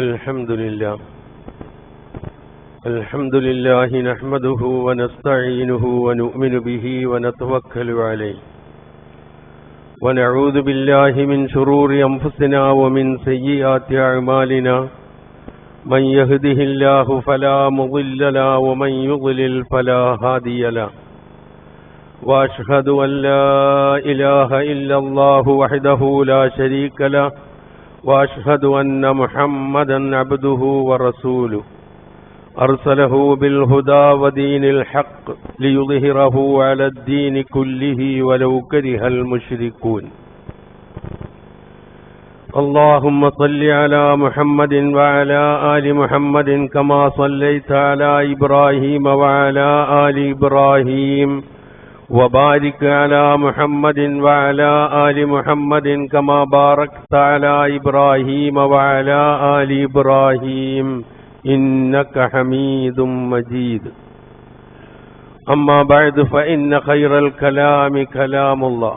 الحمد لله نحمده ونستعينه ونؤمن به ونتوكل عليه ونعوذ بالله من شرور أنفسنا ومن سيئات أعمالنا من يهده الله فلا مضل له ومن يضلل فلا هادي له وأشهد أن لا إله إلا الله وحده لا شريك له وأشهد أن محمدا عبده ورسوله أرسله بالهدى ودين الحق ليظهره على الدين كله ولو كره المشركون اللهم صل على محمد وعلى آل محمد كما صليت على إبراهيم وعلى آل إبراهيم وبارك على محمد وعلى آل محمد كما باركت على إبراهيم وعلى آل إبراهيم إنك حميد مجيد أما بعد فإن خير الكلام كلام الله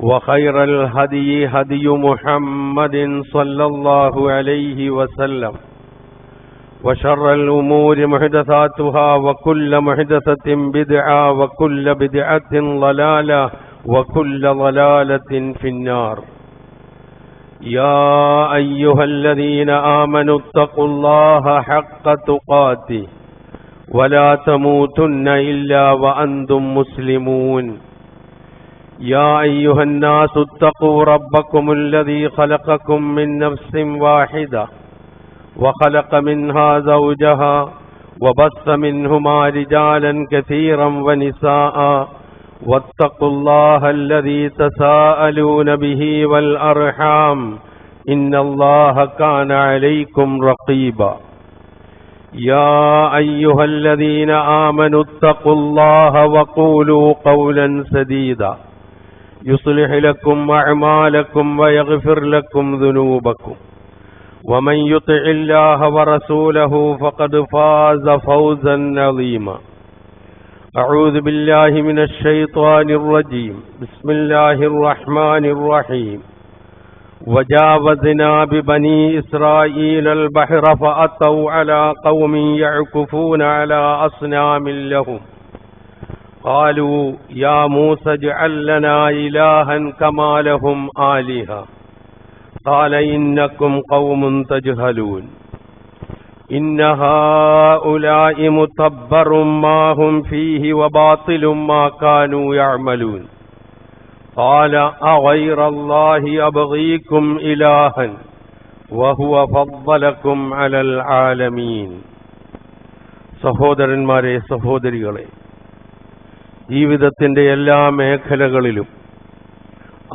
وخير الهدي هدي محمد صلى الله عليه وسلم وشر الأمور محدثاتها وكل محدثة بدعة وكل بدعة ضلالة وكل ضلالة في النار يا أيها الذين آمنوا اتقوا الله حق تقاته ولا تموتن إلا وأنتم مسلمون يا أيها الناس اتقوا ربكم الذي خلقكم من نفس واحدة وخلق منها زوجها وبث منهما رجالا كثيرا ونساء واتقوا الله الذي تساءلون به والأرحام إن الله كان عليكم رقيبا يا أيها الذين آمنوا اتقوا الله وقولوا قولا سديدا يصلح لكم أعمالكم ويغفر لكم ذنوبكم ومن يطع الله ورسوله فقد فاز فوزا عظيما أعوذ بالله من الشيطان الرجيم بسم الله الرحمن الرحيم وجاوزنا ببني إسرائيل البحر فأتوا على قوم يعكفون على أصنام لهم قالوا يا موسى اجعل لنا إلها كما لهم آلهة قال إنكم قوم تجهلون إن هؤلاء متبر ما هم فيه وباطل ما كانوا يعملون قال أغير الله أبغيكم إلها وهو فضلكم على العالمين സഹോദരന്മാരെ സഹോദരികളെ, ജീവിതത്തിൻ്റെ എല്ലാ മേഖലകളിലും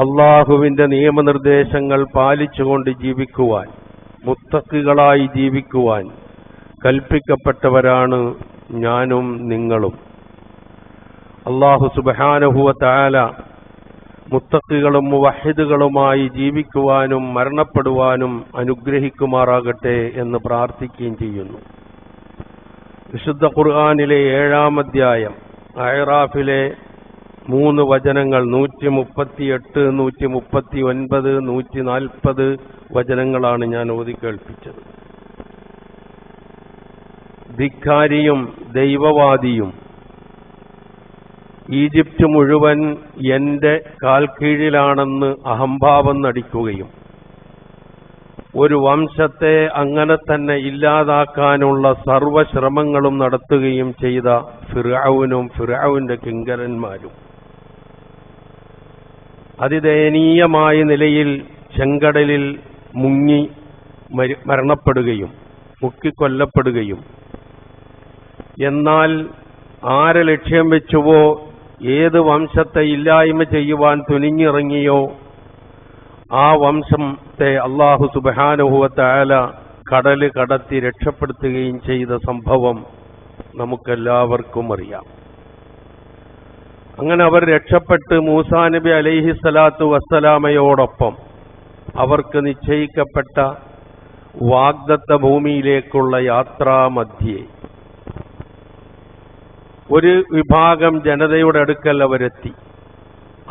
അള്ളാഹുവിൻ്റെ നിയമനിർദ്ദേശങ്ങൾ പാലിച്ചുകൊണ്ട് ജീവിക്കുവാൻ, മുത്തഖികളായി ജീവിക്കുവാൻ കൽപ്പിക്കപ്പെട്ടവരാണ് ഞാനും നിങ്ങളും. അല്ലാഹു സുബ്ഹാനഹു വ തആല മുത്തഖികളും മുവഹിദുകളുമായി ജീവിക്കുവാനും മരണപ്പെടുവാനും അനുഗ്രഹിക്കുമാറാകട്ടെ എന്ന് പ്രാർത്ഥിക്കുകയും ചെയ്യുന്നു. വിശുദ്ധ ഖുർആനിലെ 7-ാം അധ്യായം അഅറാഫിലെ 3 വചനങ്ങൾ 138, 139, 140 വചനങ്ങളാണ് ഞാൻ ഓതി കേൾപ്പിച്ചത്. ധിക്കാരിയും ദൈവവാദിയും ഈജിപ്റ്റ് മുഴുവൻ എൻ്റെ കാൽക്കീഴിലാണെന്ന് അഹംഭാവം നടിക്കുകയും ഒരു വംശത്തെ അങ്ങനെ തന്നെ ഇല്ലാതാക്കാനുള്ള സർവശ്രമങ്ങളും നടത്തുകയും ചെയ്ത ഫിർഔനും ഫിർഔന്റെ കിങ്കരന്മാരും അതിദയനീയമായ നിലയിൽ ചെങ്കടലിൽ മുങ്ങി മരണപ്പെടുകയും മുക്കിക്കൊല്ലപ്പെടുകയും, എന്നാൽ ആരെ ലക്ഷ്യം വെച്ചുവോ ഏത് വംശത്തെ ഇല്ലായ്മ ചെയ്യുവാൻ തുനിഞ്ഞിറങ്ങിയോ ആ വംശത്തെ അല്ലാഹു സുബ്ഹാനഹു വ തആല കടല് കടത്തി രക്ഷപ്പെടുത്തുകയും ചെയ്ത സംഭവം നമുക്കെല്ലാവർക്കും അറിയാം. അങ്ങനെ അവർ രക്ഷപ്പെട്ട് മൂസാ നബി അലൈഹിസ്സലാത്തു വസ്സലാമയോടൊപ്പം അവർക്ക് നിശ്ചയിക്കപ്പെട്ട വാഗ്ദത്ത ഭൂമിയിലേക്കുള്ള യാത്രാമധ്യേ ഒരു വിഭാഗം ജനതയുടെ അടുക്കൽ അവരെത്തി.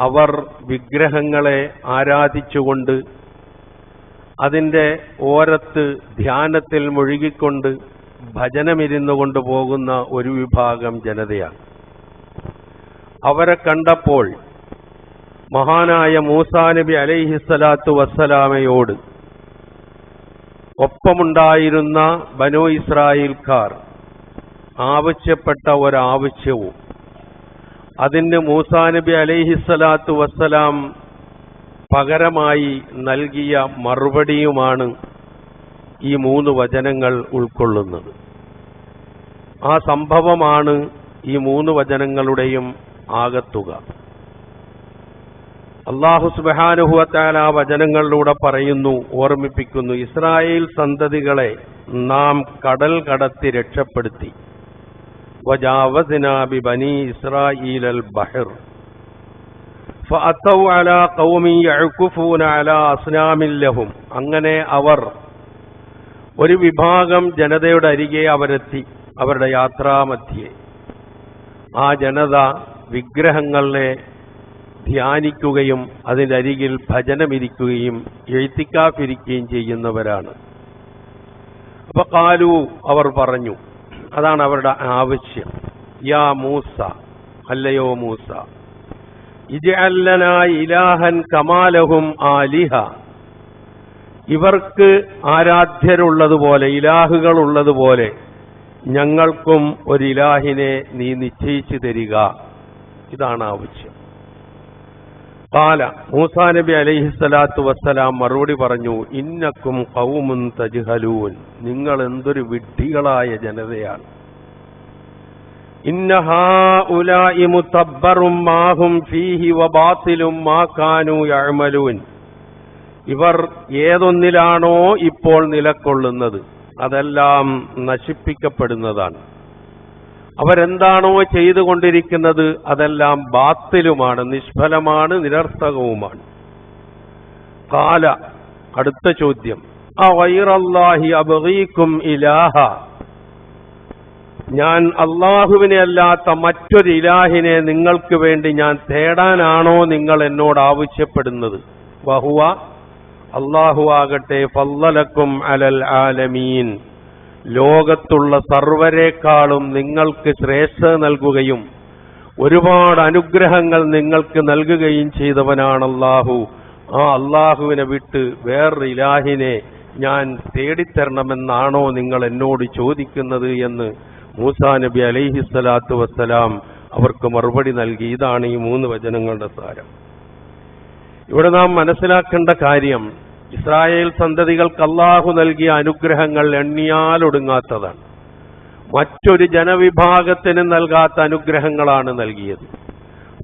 അവർ വിഗ്രഹങ്ങളെ ആരാധിച്ചുകൊണ്ട് അതിൻ്റെ ഓരത്ത് ധ്യാനത്തിൽ മുഴുകിക്കൊണ്ട് ഭജനമിരുന്നു കൊണ്ട് പോകുന്ന ഒരു വിഭാഗം ജനതയാണ്. അവരെ കണ്ടപ്പോൾ മഹാനായ മൂസാ നബി അലൈഹിസ്സലാത്തു വസ്സലാമയോട് ഒപ്പമുണ്ടായിരുന്ന ബനൂ ഇസ്രായേൽക്കാർ ആവശ്യപ്പെട്ട ഒരാവശ്യവും അതിന് മൂസാ നബി അലൈഹിസ്സലാത്തു വസ്സലാം പകരമായി നൽകിയ മറുപടിയുമാണ് ഈ 3 വചനങ്ങൾ ഉൾക്കൊള്ളുന്നത്. ആ സംഭവമാണ് ഈ 3 വചനങ്ങളുടെയും ആകത്തുക. അല്ലാഹു സുബ്ഹാനഹു വ തആല ആ വചനങ്ങളിലൂടെ പറയുന്നു, ഓർമ്മിപ്പിക്കുന്നു, ഇസ്രായേൽ സന്തതികളെ നാം കടൽ കടത്തി രക്ഷപ്പെടുത്തി. വജാവസ്നാ ബിബനി ഇസ്രായീലൽ ബഹർ ഫഅതൗ അലാ ഖൗമിൻ യഅകുഫൂന അലാ അസ്നാമിൻ ലഹും. അങ്ങനെ അവർ ഒരു വിഭാഗം ജനതയുടെ അരികെ അവരെത്തി. അവരുടെ യാത്രാമധ്യേ ആ ജനത വിഗ്രഹങ്ങളെ ധ്യാനിക്കുകയും അതിൻ്റെ അരികിൽ ഭജനമിരിക്കുകയും ഇഴ്തികാഫിരിക്കുകയും ചെയ്യുന്നവരാണ്. അപ്പൊ ഖാലു, അവർ പറഞ്ഞു, അതാണ് അവരുടെ ആവശ്യം, യാ മൂസ, അല്ലയോ മൂസ, ഇജ്അൽ ലനാ ഇലാഹൻ കമാ ലഹും ആലിഹ, ഇവർക്ക് ആരാധ്യരുള്ളതുപോലെ, ഇലാഹുകളുള്ളതുപോലെ ഞങ്ങൾക്കും ഒരു ഇലാഹിനെ നീ നിശ്ചയിച്ചു തരിക. ഇതാണ് ആവശ്യം. ഖാല, മൂസാ നബി അലൈഹിസ്സലാത്തു വസ്സലാം മറുപടി പറഞ്ഞു, ഇന്നക്കും ഖൗമുൻ തജ്ഹലൂൻ, നിങ്ങൾ എന്തൊരു വിഡ്ഢികളായ ജനതയാണ്. ഇന്ന ഹാഉലാഇ മുതബ്ബറും മാഹും ഫീഹി വബാതിലും മാ കാനൂ യഅമലൂൻ, ഇവർ ഏതൊന്നിലാണോ ഇപ്പോൾ നിലകൊള്ളുന്നത് അതെല്ലാം നശിപ്പിക്കപ്പെടുന്നതാണ്. അവരെന്താണോ ചെയ്തുകൊണ്ടിരിക്കുന്നത് അതെല്ലാം ബാത്തിലുമാണ്, നിഷ്ഫലമാണ്, നിരർത്ഥകവുമാണ്. ഖാല, അടുത്ത ചോദ്യം, അഗൈറല്ലാഹി അബ്ഗീകും ഇലാഹ, ഞാൻ അള്ളാഹുവിനെ അല്ലാത്ത മറ്റൊരു ഇലാഹിനെ നിങ്ങൾക്ക് വേണ്ടി ഞാൻ തേടാനാണോ നിങ്ങൾ എന്നോട് ആവശ്യപ്പെടുന്നത്? വഹുവ, അള്ളാഹു ആകട്ടെ, ഫല്ലലക്കും അലൽ ആലമീൻ, ലോകത്തുള്ള സർവരെക്കാളും നിങ്ങൾക്ക് ശ്രേഷ്ഠത നൽകുകയും ഒരുപാട് അനുഗ്രഹങ്ങൾ നിങ്ങൾക്ക് നൽകുകയും ചെയ്തവനാണ് അള്ളാഹു. ആ അള്ളാഹുവിനെ വിട്ട് വേറൊരു ഇലാഹിനെ ഞാൻ തേടിത്തരണമെന്നാണോ നിങ്ങൾ എന്നോട് ചോദിക്കുന്നത് എന്ന് മൂസാ നബി അലൈഹിസ്സലാത്തു വസ്സലാം അവർക്ക് മറുപടി നൽകി. ഇതാണ് ഈ 3 വചനങ്ങളുടെ സാരം. ഇവിടെ നാം മനസ്സിലാക്കേണ്ട കാര്യം, ഇസ്രായേൽ സന്തതികൾക്ക് അല്ലാഹു നൽകിയ അനുഗ്രഹങ്ങൾ എണ്ണിയാലൊടുങ്ങാത്തതാണ്. മറ്റൊരു ജനവിഭാഗത്തിന് നൽകാത്ത അനുഗ്രഹങ്ങളാണ് നൽകിയത്.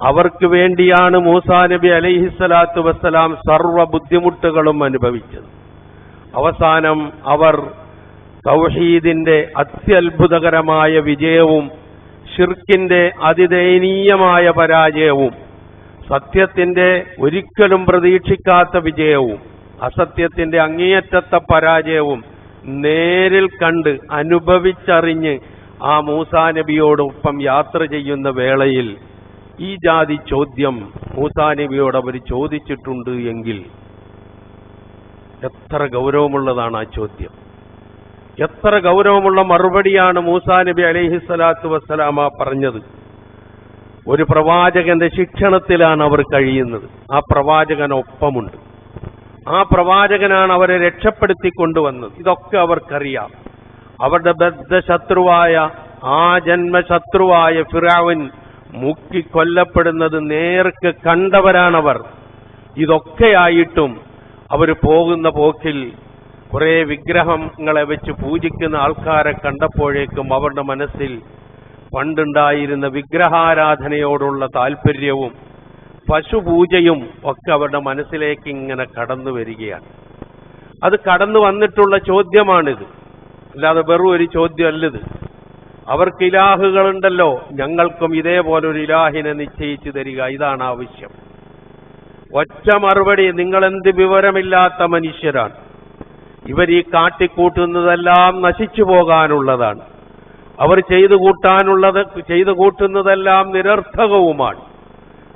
അവർക്ക് വേണ്ടിയാണ് മൂസാ നബി അലൈഹിസ്സലാത്തു വസ്സലാം സർവ്വ ബുദ്ധിമുട്ടുകളും അനുഭവിച്ചത്. അവസാനം അവർ തൗഹീദിന്റെ അത്യത്ഭുതകരമായ വിജയവും ശിർക്കിന്റെ അതിദയനീയമായ പരാജയവും സത്യത്തിന്റെ ഒരിക്കലും പ്രതീക്ഷിക്കാത്ത വിജയവും അസത്യത്തിന്റെ അങ്ങേയറ്റത്തെ പരാജയവും നേരിൽ കണ്ട് അനുഭവിച്ചറിഞ്ഞ് ആ മൂസാ നബിയോടൊപ്പം യാത്ര ചെയ്യുന്ന വേളയിൽ ഈ ജാതി ചോദ്യം മൂസാ നബിയോട് അവർ ചോദിച്ചിട്ടുണ്ട് എങ്കിൽ എത്ര ഗൗരവമുള്ളതാണ് ആ ചോദ്യം. എത്ര ഗൗരവമുള്ള മറുപടിയാണ് മൂസാ നബി അലൈഹിസ്സലാത്തു വസ്സലാമ പറഞ്ഞത്. ഒരു പ്രവാചകന്റെ ശിക്ഷണത്തിലാണ് അവർ കഴിയുന്നത്. ആ പ്രവാചകൻ ഒപ്പമുണ്ട്. ആ പ്രവാചകനാണ് അവരെ രക്ഷപ്പെടുത്തിക്കൊണ്ടുവന്നത്. ഇതൊക്കെ അവർക്കറിയാം. അവരുടെ ബദ്ധശത്രുവായ ആ ജന്മശത്രുവായ ഫിർഔൻ മുക്കിക്കൊല്ലപ്പെടുന്നത് നേർക്ക് കണ്ടവരാണവർ. ഇതൊക്കെയായിട്ടും അവർ പോകുന്ന പോക്കിൽ കുറെ വിഗ്രഹങ്ങളെ വെച്ച് പൂജിക്കുന്ന ആൾക്കാരെ കണ്ടപ്പോഴേക്കും അവരുടെ മനസ്സിൽ പണ്ടുണ്ടായിരുന്ന വിഗ്രഹാരാധനയോടുള്ള താല്പര്യവും പശുപൂജയും ഒക്കെ അവരുടെ മനസ്സിലേക്ക് ഇങ്ങനെ കടന്നു വരികയാണ്. അത് കടന്നു വന്നിട്ടുള്ള ചോദ്യമാണിത്, അല്ലാതെ വെറും ഒരു ചോദ്യമല്ലത്. അവർക്ക് ഇലാഹുകളുണ്ടല്ലോ, ഞങ്ങൾക്കും ഇതേപോലൊരു ഇലാഹിനെ നിശ്ചയിച്ചു തരിക, ഇതാണ് ആവശ്യം. ഒറ്റ മറുപടി, നിങ്ങളെന്ത് വിവരമില്ലാത്ത മനുഷ്യരാണ്. ഇവർ ഈ കാട്ടിക്കൂട്ടുന്നതെല്ലാം നശിച്ചു പോകാനുള്ളതാണ്. അവർ ചെയ്തു കൂട്ടുന്നതെല്ലാം നിരർത്ഥകവുമാണ്.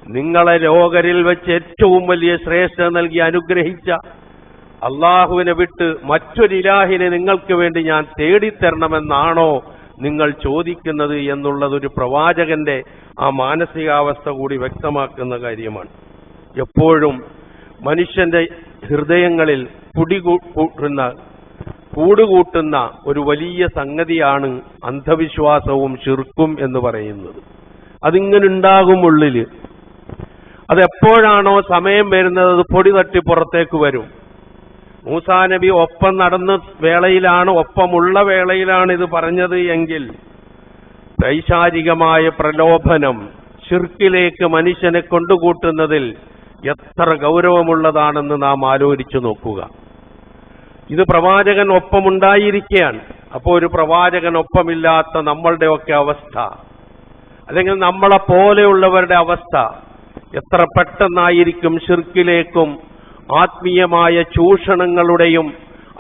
നിങ്ങളെ ലോകരിൽ വെച്ച് ഏറ്റവും വലിയ ശ്രേഷ്ഠത നൽകി അനുഗ്രഹിച്ച അള്ളാഹുവിനെ വിട്ട് മറ്റൊരു ഇലാഹിനെ നിങ്ങൾക്ക് വേണ്ടി ഞാൻ തേടിത്തരണമെന്നാണോ നിങ്ങൾ ചോദിക്കുന്നത് എന്നുള്ളതൊരു പ്രവാചകന്റെ ആ മാനസികാവസ്ഥ കൂടി വ്യക്തമാക്കുന്ന കാര്യമാണ്. എപ്പോഴും മനുഷ്യന്റെ ഹൃദയങ്ങളിൽ കൂടുകൂട്ടുന്ന ഒരു വലിയ സംഗതിയാണ് അന്ധവിശ്വാസവും ശിർക്കും എന്ന് പറയുന്നത്. അതിങ്ങനെ ഉണ്ടാകും ഉള്ളില്. അതെപ്പോഴാണോ സമയം വരുന്നത് അത് പൊടി തട്ടി പുറത്തേക്ക് വരും. മൂസാ നബി ഒപ്പം നടന്ന വേളയിലാണ്, ഒപ്പമുള്ള വേളയിലാണ് ഇത് പറഞ്ഞത് എങ്കിൽ പൈശാചികമായ പ്രലോഭനം ശിർക്കിലേക്ക് മനുഷ്യനെ കൊണ്ടുകൂട്ടുന്നതിൽ എത്ര ഗൗരവമുള്ളതാണെന്ന് നാം ആലോചിച്ചു നോക്കുക. ഇത് പ്രവാചകൻ ഒപ്പമുണ്ടായിരിക്കുകയാണ്. അപ്പോൾ ഒരു പ്രവാചകൻ ഒപ്പമില്ലാത്ത നമ്മളുടെയൊക്കെ അവസ്ഥ, അല്ലെങ്കിൽ നമ്മളെ പോലെയുള്ളവരുടെ അവസ്ഥ എത്ര പെട്ടെന്നായിരിക്കും ശിർക്കിലേക്കും ആത്മീയമായ ചൂഷണങ്ങളുടെയും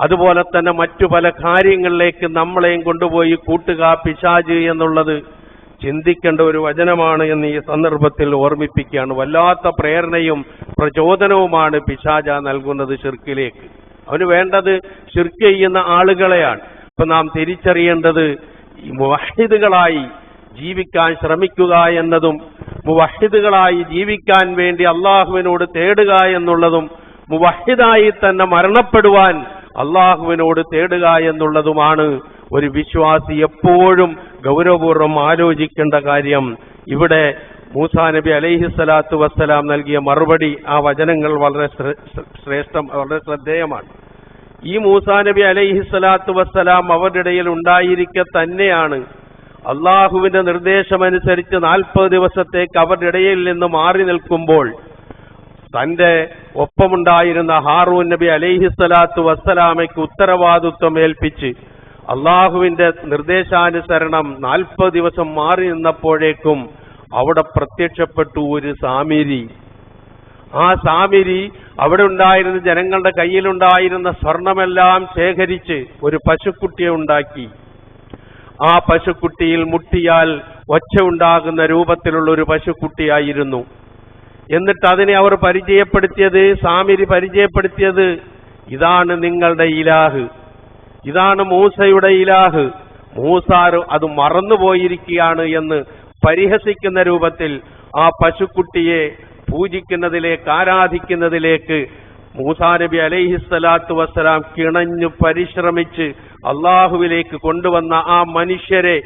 അതുപോലെ തന്നെ മറ്റു പല കാര്യങ്ങളിലേക്ക് നമ്മളെയും കൊണ്ടുപോയി കൂട്ടുക പിശാച് എന്നുള്ളത് ചിന്തിക്കേണ്ട ഒരു വചനമാണ് എന്ന് ഈ സന്ദർഭത്തിൽ ഓർമ്മിപ്പിക്കുകയാണ്. വല്ലാത്ത പ്രേരണയും പ്രചോദനവുമാണ് പിശാച നൽകുന്നത് ശിർക്കിലേക്ക്. അവന് വേണ്ടത് ശിർക്ക് ചെയ്യുന്ന ആളുകളെയാണ്. ഇപ്പൊ നാം തിരിച്ചറിയേണ്ടത് മുവഹിദുകളായി ജീവിക്കാൻ ശ്രമിക്കുക എന്നതും മുവഹിദുകളായി ജീവിക്കാൻ വേണ്ടി അള്ളാഹുവിനോട് തേടുക എന്നുള്ളതും മുവഹിദായി തന്നെ മരണപ്പെടുവാൻ അള്ളാഹുവിനോട് തേടുക എന്നുള്ളതുമാണ് ഒരു വിശ്വാസി എപ്പോഴും ഗൗരവപൂർവ്വം ആലോചിക്കേണ്ട കാര്യം. ഇവിടെ മൂസാ നബി അലൈഹിസ്സലാത്തു വസ്സലാം നൽകിയ മറുപടി, ആ വചനങ്ങൾ വളരെ വളരെ ശ്രദ്ധേയമാണ്. ഈ മൂസാ നബി അലൈഹിസ്സലാത്തു വസ്സലാം അവരുടെ ഇടയിൽ ഉണ്ടായിരിക്കെ തന്നെയാണ് അള്ളാഹുവിന്റെ നിർദ്ദേശമനുസരിച്ച് 40 ദിവസത്തേക്ക് അവരുടെ ഇടയിൽ നിന്ന് മാറി നിൽക്കുമ്പോൾ തന്റെ ഒപ്പമുണ്ടായിരുന്ന ഹാറൂൻ നബി അലൈഹിസ്സലാത്തു വസ്സലാമയ്ക്ക് ഉത്തരവാദിത്വം ഏൽപ്പിച്ച് അള്ളാഹുവിന്റെ നിർദ്ദേശാനുസരണം 40 ദിവസം മാറി നിന്നപ്പോഴേക്കും അവിടെ പ്രത്യക്ഷപ്പെട്ടു ഒരു സാമിരി. ആ സാമിരി അവിടെ ഉണ്ടായിരുന്ന ജനങ്ങളുടെ കയ്യിലുണ്ടായിരുന്ന സ്വർണമെല്ലാം ശേഖരിച്ച് ഒരു പശുക്കുട്ടിയെ ഉണ്ടാക്കി. ആ പശുക്കുട്ടിയിൽ മുട്ടിയാൽ ഒച്ച ഉണ്ടാകുന്ന രൂപത്തിലുള്ള ഒരു പശുക്കുട്ടിയായിരുന്നു. എന്നിട്ട് അതിനെ അവർ സാമിരി പരിചയപ്പെടുത്തിയത് ഇതാണ് നിങ്ങളുടെ ഇലാഹ്, ഇതാണ് മൂസയുടെ ഇലാഹ്. മൂസ അത് മറന്നുപോയിരിക്കുകയാണ് എന്ന് പരിഹസിക്കുന്ന രൂപത്തിൽ ആ പശുക്കുട്ടിയെ പൂജിക്കുന്നതിലേക്ക്, ആരാധിക്കുന്നതിലേക്ക് മൂസാ നബി അലൈഹിസ്സലാത്തു വസ്സലാം കിണഞ്ഞു പരിശ്രമിച്ച് അള്ളാഹുവിലേക്ക് കൊണ്ടുവന്ന ആ മനുഷ്യരെ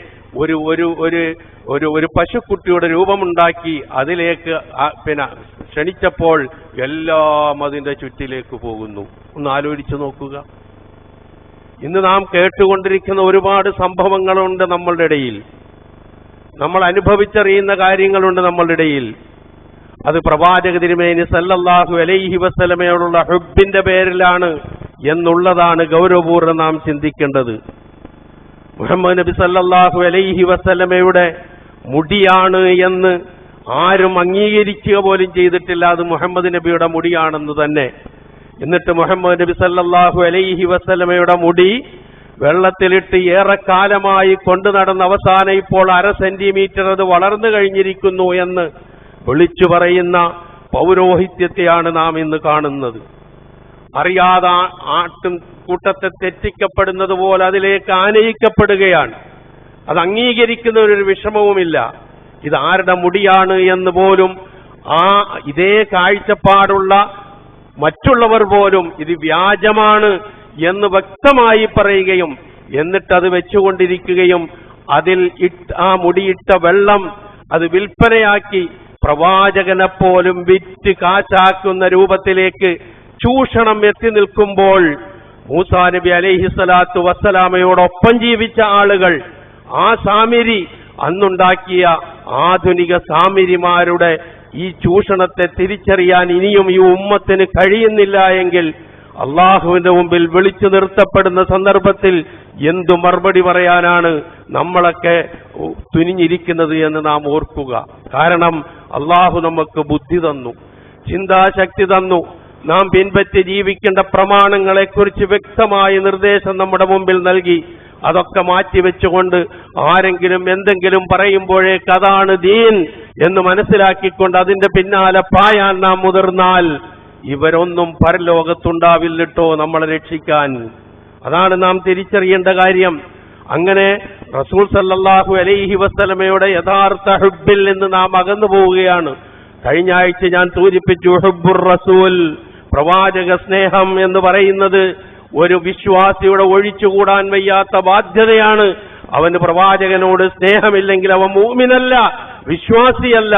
ഒരു ഒരു ഒരു ഒരു ഒരു പശുക്കുട്ടിയുടെ രൂപമുണ്ടാക്കി അതിലേക്ക് ക്ഷണിച്ചപ്പോൾ എല്ലാം അതിന്റെ ചുറ്റിലേക്ക് പോകുന്നു. ഒന്ന് ആലോചിച്ചു നോക്കുക. ഇന്ന് നാം കേട്ടുകൊണ്ടിരിക്കുന്ന ഒരുപാട് സംഭവങ്ങളുണ്ട് നമ്മളുടെ ഇടയിൽ, നമ്മൾ അനുഭവിച്ചറിയുന്ന കാര്യങ്ങളുണ്ട് നമ്മളുടെ ഇടയിൽ. അത് പ്രവാചക തിരുമേനി സല്ലല്ലാഹു അലൈഹി വസല്ലമയോടുള്ള ഹുബ്ബിന്റെ പേരിലാണ് എന്നുള്ളതാണ് ഗൗരവപൂർവ്വം നാം ചിന്തിക്കേണ്ടത്. മുഹമ്മദ് നബി സല്ലല്ലാഹു അലൈഹി വസല്ലമയുടെ മുടിയാണ് എന്ന് ആരും അംഗീകരിക്കുക പോലും ചെയ്തിട്ടില്ല. അത് മുഹമ്മദ് നബിയുടെ മുടിയാണെന്ന് തന്നെ. എന്നിട്ട് മുഹമ്മദ് നബി സല്ലല്ലാഹു അലൈഹി വസല്ലമയുടെ മുടി വെള്ളത്തിലിട്ട് ഏറെക്കാലമായി കൊണ്ടു നടന്ന അവസാനം ഇപ്പോൾ 1/2 സെന്റിമീറ്റർ അത് വളർന്നു കഴിഞ്ഞിരിക്കുന്നു എന്ന് വിളിച്ചു പറയുന്ന പൗരോഹിത്യത്തെയാണ് നാം ഇന്ന് കാണുന്നത്. അറിയാതെ ആട്ടും കൂട്ടത്തെ തെറ്റിക്കപ്പെടുന്നത് പോലെ അതിലേക്ക് ആനയിക്കപ്പെടുകയാണ്. അത് അംഗീകരിക്കുന്ന ഒരു വിഷമവുമില്ല. ഇത് ആരുടെ മുടിയാണ് എന്ന് പോലും ഇതേ കാഴ്ചപ്പാടുള്ള മറ്റുള്ളവർ പോലും ഇത് വ്യാജമാണ് എന്ന് വ്യക്തമായി പറയുകയും എന്നിട്ടത് വെച്ചുകൊണ്ടിരിക്കുകയും അതിൽ ആ മുടിയിട്ട വെള്ളം അത് വിൽപ്പനയാക്കി പ്രവാചകനെ പോലും വിറ്റ് കാശാക്കുന്ന രൂപത്തിലേക്ക് ചൂഷണം എത്തി നിൽക്കുമ്പോൾ മൂസാ നബി അലൈഹിസ്സലാത്തു വസ്സലാമയോടൊപ്പം ജീവിച്ച ആളുകൾ, ആ സാമിരി അന്നുണ്ടാക്കിയ ആധുനിക സാമിരിമാരുടെ ഈ ചൂഷണത്തെ തിരിച്ചറിയാൻ ഇനിയും ഈ ഉമ്മത്തിന് കഴിയുന്നില്ല എങ്കിൽ അള്ളാഹുവിന്റെ മുമ്പിൽ വിളിച്ചു നിർത്തപ്പെടുന്ന സന്ദർഭത്തിൽ എന്തു മറുപടി പറയാനാണ് നമ്മളൊക്കെ തുനിഞ്ഞിരിക്കുന്നത് എന്ന് നാം ഓർക്കുക. കാരണം അള്ളാഹു നമുക്ക് ബുദ്ധി തന്നു, ചിന്താശക്തി തന്നു. നാം പിൻപറ്റി ജീവിക്കേണ്ട പ്രമാണങ്ങളെക്കുറിച്ച് വ്യക്തമായ നിർദ്ദേശം നമ്മുടെ മുമ്പിൽ നൽകി. അതൊക്കെ മാറ്റിവെച്ചുകൊണ്ട് ആരെങ്കിലും എന്തെങ്കിലും പറയുമ്പോഴേക്ക് അതാണ് ദീൻ എന്ന് മനസ്സിലാക്കിക്കൊണ്ട് അതിന്റെ പിന്നാലെ പായാൻ നാം മുതിർന്നാൽ ഇവരൊന്നും പരലോകത്തുണ്ടാവില്ലട്ടോ നമ്മളെ രക്ഷിക്കാൻ. അതാണ് നാം തിരിച്ചറിയേണ്ട കാര്യം. അങ്ങനെ റസൂൽ സല്ലല്ലാഹു അലൈഹി വസല്ലമയുടെ യഥാർത്ഥ ഹുബ്ബിൽ നിന്ന് നാം അകന്നു പോവുകയാണ്. കഴിഞ്ഞ ആഴ്ച ഞാൻ സൂചിപ്പിച്ചു, ഹുബ്ബുർ റസൂൽ, പ്രവാചക സ്നേഹം എന്ന് പറയുന്നത് ഒരു വിശ്വാസിയുടെ ഒഴിച്ചുകൂടാൻ വയ്യാത്ത ബാധ്യതയാണ്. അവന് പ്രവാചകനോട് സ്നേഹമില്ലെങ്കിൽ അവൻ മുഅ്മിനല്ല, വിശ്വാസിയല്ല.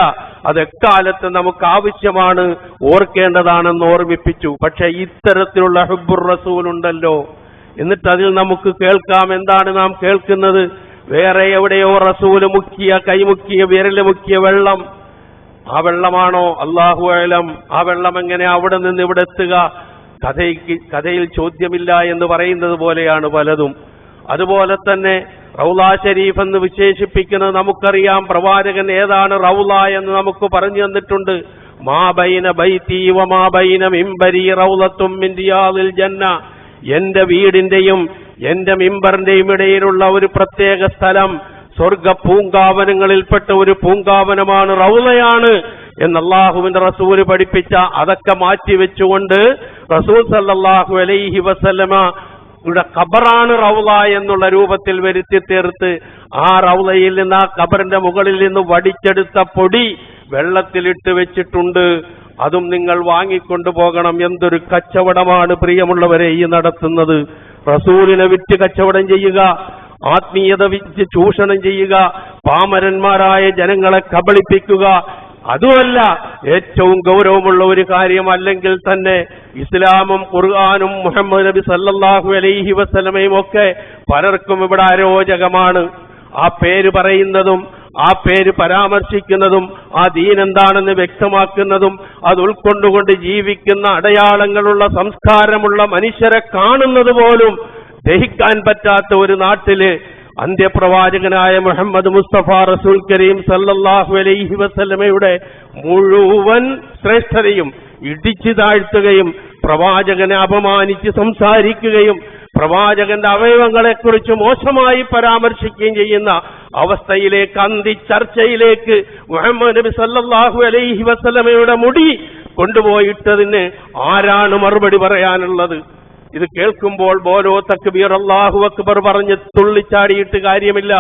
അത് എക്കാലത്ത് നമുക്ക് ആവശ്യമാണ്, ഓർക്കേണ്ടതാണെന്ന് ഓർമ്മിപ്പിച്ചു. പക്ഷെ ഇത്തരത്തിലുള്ള ഹുബ്ബുർ റസൂൽ ഉണ്ടല്ലോ. എന്നിട്ട് അതിൽ നമുക്ക് കേൾക്കാം, എന്താണ് നാം കേൾക്കുന്നത്? വേറെ എവിടെയോ റസൂല് മുക്കിയ, കൈമുക്കിയ, വിരല് മുക്കിയ വെള്ളം, ആ വെള്ളമാണോ? അല്ലാഹു അഅലം. ആ വെള്ളം എങ്ങനെ അവിടെ നിന്ന് ഇവിടെ എത്തുക? കഥയിൽ ചോദ്യമില്ല എന്ന് പറയുന്നത് പോലെയാണ് പലതും. അതുപോലെ തന്നെ റൗള ഷരീഫ് എന്ന് വിശേഷിപ്പിക്കുന്നത് നമുക്കറിയാം. പ്രവാചകൻ ഏതാണ് റൗള എന്ന് നമുക്ക് പറഞ്ഞു തന്നിട്ടുണ്ട്. മാ ബൈന ബൈതി വമാ ബൈന മിംബരി റൗളത്തും മിൻ റിയാദിൽ ജന്ന. എന്റെ വീടിന്റെയും എന്റെ മിമ്പറിന്റെയും ഇടയിലുള്ള ഒരു പ്രത്യേക സ്ഥലം സ്വർഗ പൂങ്കാവനങ്ങളിൽപ്പെട്ട ഒരു പൂങ്കാവനമാണ്, റൗളയാണ് എന്ന് അല്ലാഹുവിന്റെ റസൂല് പഠിപ്പിച്ച. അതൊക്കെ മാറ്റിവെച്ചുകൊണ്ട് റസൂൽ സല്ലല്ലാഹു അലൈഹി വസല്ലമ ഇവിടെ ഖബറാണ് റൗള എന്നുള്ള രൂപത്തിൽ വരുത്തി തീർത്ത് ആ റൗളയിൽ നിന്ന്, ആ ഖബറിന്റെ മുകളിൽ നിന്ന് വടിച്ചെടുത്ത പൊടി വെള്ളത്തിലിട്ട് വെച്ചിട്ടുണ്ട്. അതും നിങ്ങൾ വാങ്ങിക്കൊണ്ടു പോകണം. എന്തൊരു കച്ചവടമാണ് പ്രിയമുള്ളവരെ ഈ നടത്തുന്നത്! റസൂലിനെ വിറ്റ് കച്ചവടം ചെയ്യുക, ആത്മീയത വിറ്റ് ചൂഷണം ചെയ്യുക, പാമരന്മാരായ ജനങ്ങളെ കബളിപ്പിക്കുക. അതുമല്ല ഏറ്റവും ഗൗരവമുള്ള ഒരു കാര്യം. അല്ലെങ്കിൽ തന്നെ ഇസ്ലാമും ഖുർആനും മുഹമ്മദ് നബി സല്ലല്ലാഹു അലൈഹി വസല്ലമയും ഒക്കെ പലർക്കും ഇവിടെ അരോചകമാണ്. ആ പേര് പറയുന്നതും ആ പേര് പരാമർശിക്കുന്നതും ആ ദീൻ എന്താണെന്ന് വ്യക്തമാക്കുന്നതും അത് ഉൾക്കൊണ്ടുകൊണ്ട് ജീവിക്കുന്ന അടയാളങ്ങളുള്ള സംസ്കാരമുള്ള മനുഷ്യരെ കാണുന്നത് പോലും ദഹിക്കാൻ പറ്റാത്ത ഒരു നാട്ടില് അന്ത്യപ്രവാചകനായ മുഹമ്മദ് മുസ്തഫ റസൂൽ കരീം സല്ലല്ലാഹു അലൈഹി വസല്ലമയുടെ മുഴുവൻ ശ്രേഷ്ഠതയും ഇടിച്ചു താഴ്ത്തുകയും പ്രവാചകനെ അപമാനിച്ച് സംസാരിക്കുകയും പ്രവാചകന്റെ അവയവങ്ങളെക്കുറിച്ച് മോശമായി പരാമർശിക്കുകയും ചെയ്യുന്ന അവസ്ഥയിലേക്ക്, അന്തി ചർച്ചയിലേക്ക് മുഹമ്മദ് നബി സല്ലല്ലാഹു അലൈഹി വസല്ലമയുടെ മുടി കൊണ്ടുപോയിട്ടതിന് ആരാണ് മറുപടി പറയാനുള്ളത്? ഇത് കേൾക്കുമ്പോൾ ബോലോ തക്ബീർ അല്ലാഹു അക്ബർ പറഞ്ഞ് തുള്ളിച്ചാടിയിട്ട് കാര്യമില്ല.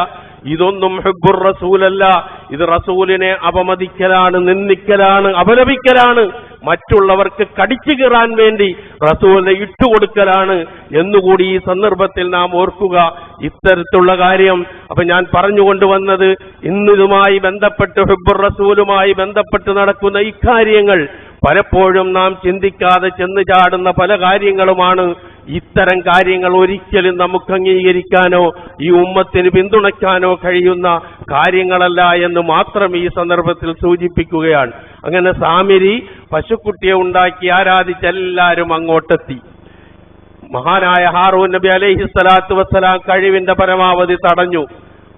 ഇതൊന്നും ഹുബ്ബുർ റസൂലല്ല. ഇത് റസൂലിനെ അപമതിക്കലാണ്, നിന്ദിക്കലാണ്, അപലപിക്കലാണ്, മറ്റുള്ളവർക്ക് കടിച്ചു കീറാൻ വേണ്ടി റസൂലിനെ ഇട്ടുകൊടുക്കലാണ് എന്നുകൂടി ഈ സന്ദർഭത്തിൽ നാം ഓർക്കുക. ഇത്തരത്തിലുള്ള കാര്യം അപ്പൊ ഞാൻ പറഞ്ഞുകൊണ്ടുവന്നത്, ഇന്നിതുമായി ബന്ധപ്പെട്ട് ഹുബ്ബുർ റസൂലുമായി ബന്ധപ്പെട്ട് നടക്കുന്ന ഇക്കാര്യങ്ങൾ പലപ്പോഴും നാം ചിന്തിക്കാതെ ചെന്ന് ചാടുന്ന പല കാര്യങ്ങളുമാണ്. ഇത്തരം കാര്യങ്ങൾ ഒരിക്കലും നമുക്ക് അംഗീകരിക്കാനോ ഈ ഉമ്മത്തിന് പിന്തുണയ്ക്കാനോ കഴിയുന്ന കാര്യങ്ങളല്ല എന്ന് മാത്രം ഈ സന്ദർഭത്തിൽ സൂചിപ്പിക്കുകയാണ്. അങ്ങനെ സാമിരി പശുക്കുട്ടിയെ ഉണ്ടാക്കി ആരാധിച്ച് എല്ലാവരും അങ്ങോട്ടെത്തി. മഹാനായ ഹാറൂൻ നബി അലൈഹി സ്വലാത്തു വസ്സലാം കഴിവിന്റെ പരമാവധി തടഞ്ഞു.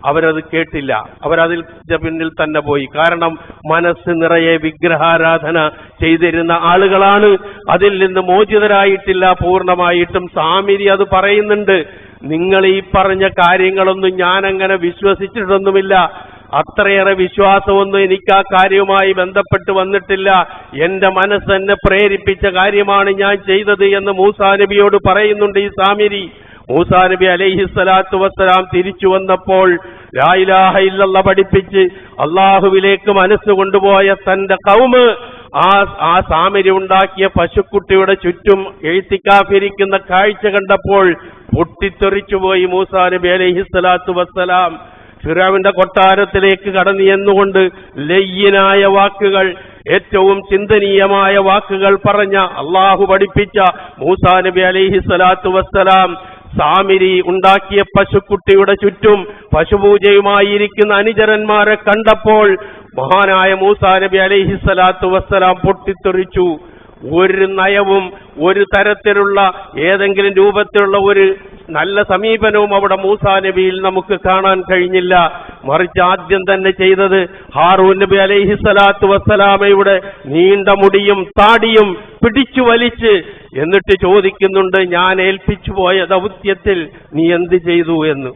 അവരത് കേട്ടില്ല. അവരതിൽ പിന്നിൽ തന്നെ പോയി. കാരണം മനസ്സ് നിറയെ വിഗ്രഹാരാധന ചെയ്തിരുന്ന ആളുകളാണ്. അതിൽ നിന്ന് മോചിതരായിട്ടില്ല പൂർണ്ണമായിട്ടും. സാമിരി അത് പറയുന്നുണ്ട്, നിങ്ങൾ ഈ പറഞ്ഞ കാര്യങ്ങളൊന്നും ഞാൻ അങ്ങനെ വിശ്വസിച്ചിട്ടൊന്നുമില്ല. അത്രയേറെ വിശ്വാസമൊന്നും എനിക്ക് ആ കാര്യവുമായി ബന്ധപ്പെട്ട് വന്നിട്ടില്ല. എന്റെ മനസ്സ് എന്നെ പ്രേരിപ്പിച്ച കാര്യമാണ് ഞാൻ ചെയ്തത് എന്ന് മൂസാ നബിയോട് പറയുന്നുണ്ട് ഈ സാമിരി. മൂസാ നബി അലൈഹി സ്വലാത്തു വസ്സലാം തിരിച്ചു വന്നപ്പോൾ ലാ ഇലാഹ ഇല്ലല്ലാഹ് പഠിപ്പിച്ച് അള്ളാഹുവിലേക്ക് മനസ്സ് കൊണ്ടുപോയ തന്റെ ഖൗമ് ആ സാമിരി ഉണ്ടാക്കിയ പശുക്കുട്ടിയുടെ ചുറ്റും എഴുത്തിക്കാഫിരിക്കുന്ന കാഴ്ച കണ്ടപ്പോൾ പൊട്ടിത്തെറിച്ചുപോയി മൂസാ നബി അലൈഹി സ്വലാത്തു വസ്സലാം. ഫിറഔന്റെ കൊട്ടാരത്തിലേക്ക് കടന്നു എന്നുകൊണ്ട് ലയ്യനായ വാക്കുകൾ, ഏറ്റവും ചിന്തനീയമായ വാക്കുകൾ പറഞ്ഞ അള്ളാഹു പഠിപ്പിച്ച മൂസാ നബി അലൈഹി സ്വലാത്തു വസ്സലാം സാമിരി ഉണ്ടാക്കിയ പശുക്കുട്ടിയുടെ ചുറ്റും പശുപൂജയുമായിരിക്കുന്ന അനുചരന്മാരെ കണ്ടപ്പോൾ മഹാനായ മൂസാ നബി അലൈഹി സ്വലാത്തു വസ്സലാം പൊട്ടിത്തെറിച്ചു. ഒരു നയവും ഒരു തരത്തിലുള്ള ഏതെങ്കിലും രൂപത്തിലുള്ള ഒരു നല്ല സമീപനവും അവിടെ മൂസാ നബിയിൽ നമുക്ക് കാണാൻ കഴിഞ്ഞില്ല. മറിച്ച് ആദ്യം തന്നെ ചെയ്തത് ഹാറൂൻ നബി അലൈഹി സ്വലാത്തു വസ്സലാമയുടെ നീണ്ട മുടിയും താടിയും പിടിച്ചു വലിച്ച് എന്നിട്ട് ചോദിക്കുന്നുണ്ട്, ഞാൻ ഏൽപ്പിച്ചു പോയ ദൗത്യത്തിൽ നീ എന്ത് ചെയ്തു എന്ന്.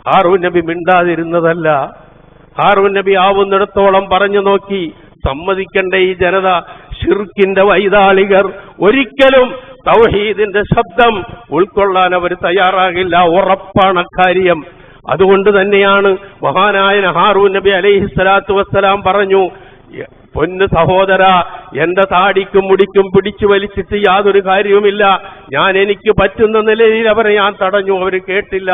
ഹാറൂൻ നബി മിണ്ടാതിരുന്നതല്ല. ഹാറൂൻ നബി ആവുന്നിടത്തോളം പറഞ്ഞു നോക്കി. സമ്മതിക്കണ്ടേ ഈ ജനത? ഷിർക്കിന്റെ വൈതാളികർ ഒരിക്കലും തൗഹീദിന്റെ ശബ്ദം ഉൾക്കൊള്ളാൻ അവർ തയ്യാറാകില്ല. ഉറപ്പാണ് കാര്യം. അതുകൊണ്ട് തന്നെയാണ് മഹാനായ ഹാറൂൻ നബി അലൈഹിസ്സലാത്തു വസ്സലാം പറഞ്ഞു, പൊന്നു സഹോദര, എന്റെ താടിക്കും മുടിക്കും പിടിച്ചു വലിച്ചിട്ട് യാതൊരു കാര്യവുമില്ല. എനിക്ക് പറ്റുന്ന നിലയിൽ അവരെ ഞാൻ തടഞ്ഞു. അവർ കേട്ടില്ല.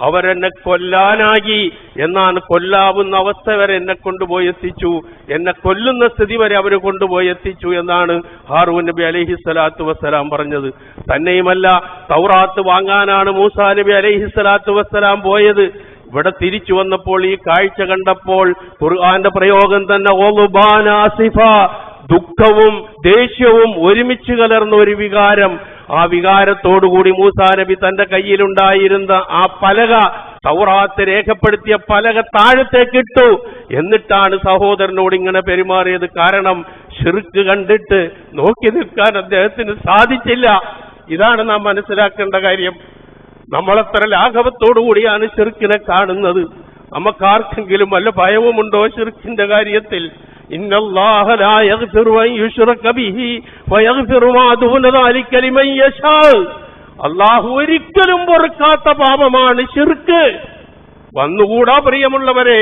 അവരെന്നെ കൊല്ലാനാകി. എന്നാണ് കൊല്ലാവുന്ന അവസ്ഥ വരെ എന്നെ കൊണ്ടുപോയി എത്തിച്ചു. എന്നെ കൊല്ലുന്ന സ്ഥിതി വരെ അവർ കൊണ്ടുപോയി എത്തിച്ചു എന്നാണ് ഹാറൂൻ നബി അലൈഹിസ്സലാത്തു വസ്സലാം പറഞ്ഞത്. തന്നെയുമല്ല, തൗറാത്ത് വാങ്ങാനാണ് മൂസാ നബി അലൈഹിസ്സലാത്തു വസ്സലാം പോയത്. ഇവിടെ തിരിച്ചു വന്നപ്പോൾ ഈ കാഴ്ച കണ്ടപ്പോൾ ഖുർആന്റെ പ്രയോഗം തന്നെ ഓലുബാനാസിഫ, ദുഃഖവും ദേഷ്യവും ഒരുമിച്ച് കലർന്ന ഒരു വികാരം. ആ വികാരത്തോടുകൂടി മൂസാ നബി തന്റെ കയ്യിലുണ്ടായിരുന്ന ആ പലക, തൗറാത്ത് രേഖപ്പെടുത്തിയ പലക താഴത്തേക്കിട്ടു. എന്നിട്ടാണ് സഹോദരനോട് ഇങ്ങനെ പെരുമാറിയത്. കാരണം ഷിർക്ക് കണ്ടിട്ട് നോക്കി നിൽക്കാൻ അദ്ദേഹത്തിന് സാധിച്ചില്ല. ഇതാണ് നാം മനസ്സിലാക്കേണ്ട കാര്യം. നമ്മളെത്ര ലാഘവത്തോടുകൂടിയാണ് ഷിർക്കിനെ കാണുന്നത്. നമുക്കാർക്കെങ്കിലും വല്ല ഭയവുമുണ്ടോ ഷിർക്കിന്റെ കാര്യത്തിൽ? ഇന്നല്ലാഹ ലാ യഗ്ഫിറു അൻ യുശ്റക ബിഹി വയഗ്ഫിറു മാ ദൂന ദാലിക ലിമൻ യശാ. അല്ലാഹു ഒരിക്കലും പൊറുക്കാത്ത പാപമാണ് ഷിർക്ക്. വന്നുകൂടാ പ്രിയമുള്ളവരെ,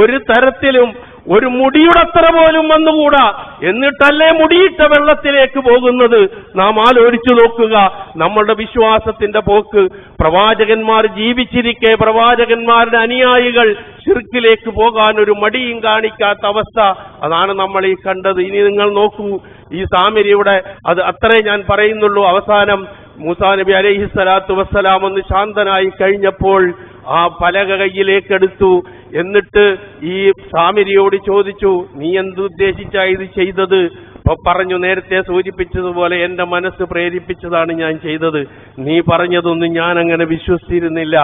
ഒരു തരത്തിലും ഒരു മുടിയുടെ അത്ര പോലും വന്നുകൂടാ. എന്നിട്ടല്ലേ മുടിയിട്ട വെള്ളത്തിലേക്ക് പോകുന്നത്. നാം ആലോചിച്ചു നോക്കുക നമ്മളുടെ വിശ്വാസത്തിന്റെ പോക്ക്. പ്രവാചകന്മാർ ജീവിച്ചിരിക്കെ പ്രവാചകന്മാരുടെ അനുയായികൾ ശിർക്കിലേക്ക് പോകാൻ ഒരു മടിയും കാണിക്കാത്ത അവസ്ഥ, അതാണ് നമ്മൾ ഈ കണ്ടത്. ഇനി നിങ്ങൾ നോക്കൂ, ഈ സാമിരിയുടെ അത് അത്രേ ഞാൻ പറയുന്നുള്ളൂ. അവസാനം മൂസാ നബി അലൈഹിസ്സലാത്തു വസ്സലാം ഒന്ന് ശാന്തനായി കഴിഞ്ഞപ്പോൾ ആ പലക കയ്യിലേക്കെടുത്തു. എന്നിട്ട് ഈ സാമിരിയോട് ചോദിച്ചു, നീ എന്തുദ്ദേശിച്ചാ ഇത് ചെയ്തത്? പറഞ്ഞു, നേരത്തെ സൂചിപ്പിച്ചതുപോലെ എന്റെ മനസ്സ് പ്രേരിപ്പിച്ചതാണ് ഞാൻ ചെയ്തത്. നീ പറഞ്ഞതൊന്നും ഞാൻ അങ്ങനെ വിശ്വസിച്ചിരുന്നില്ല.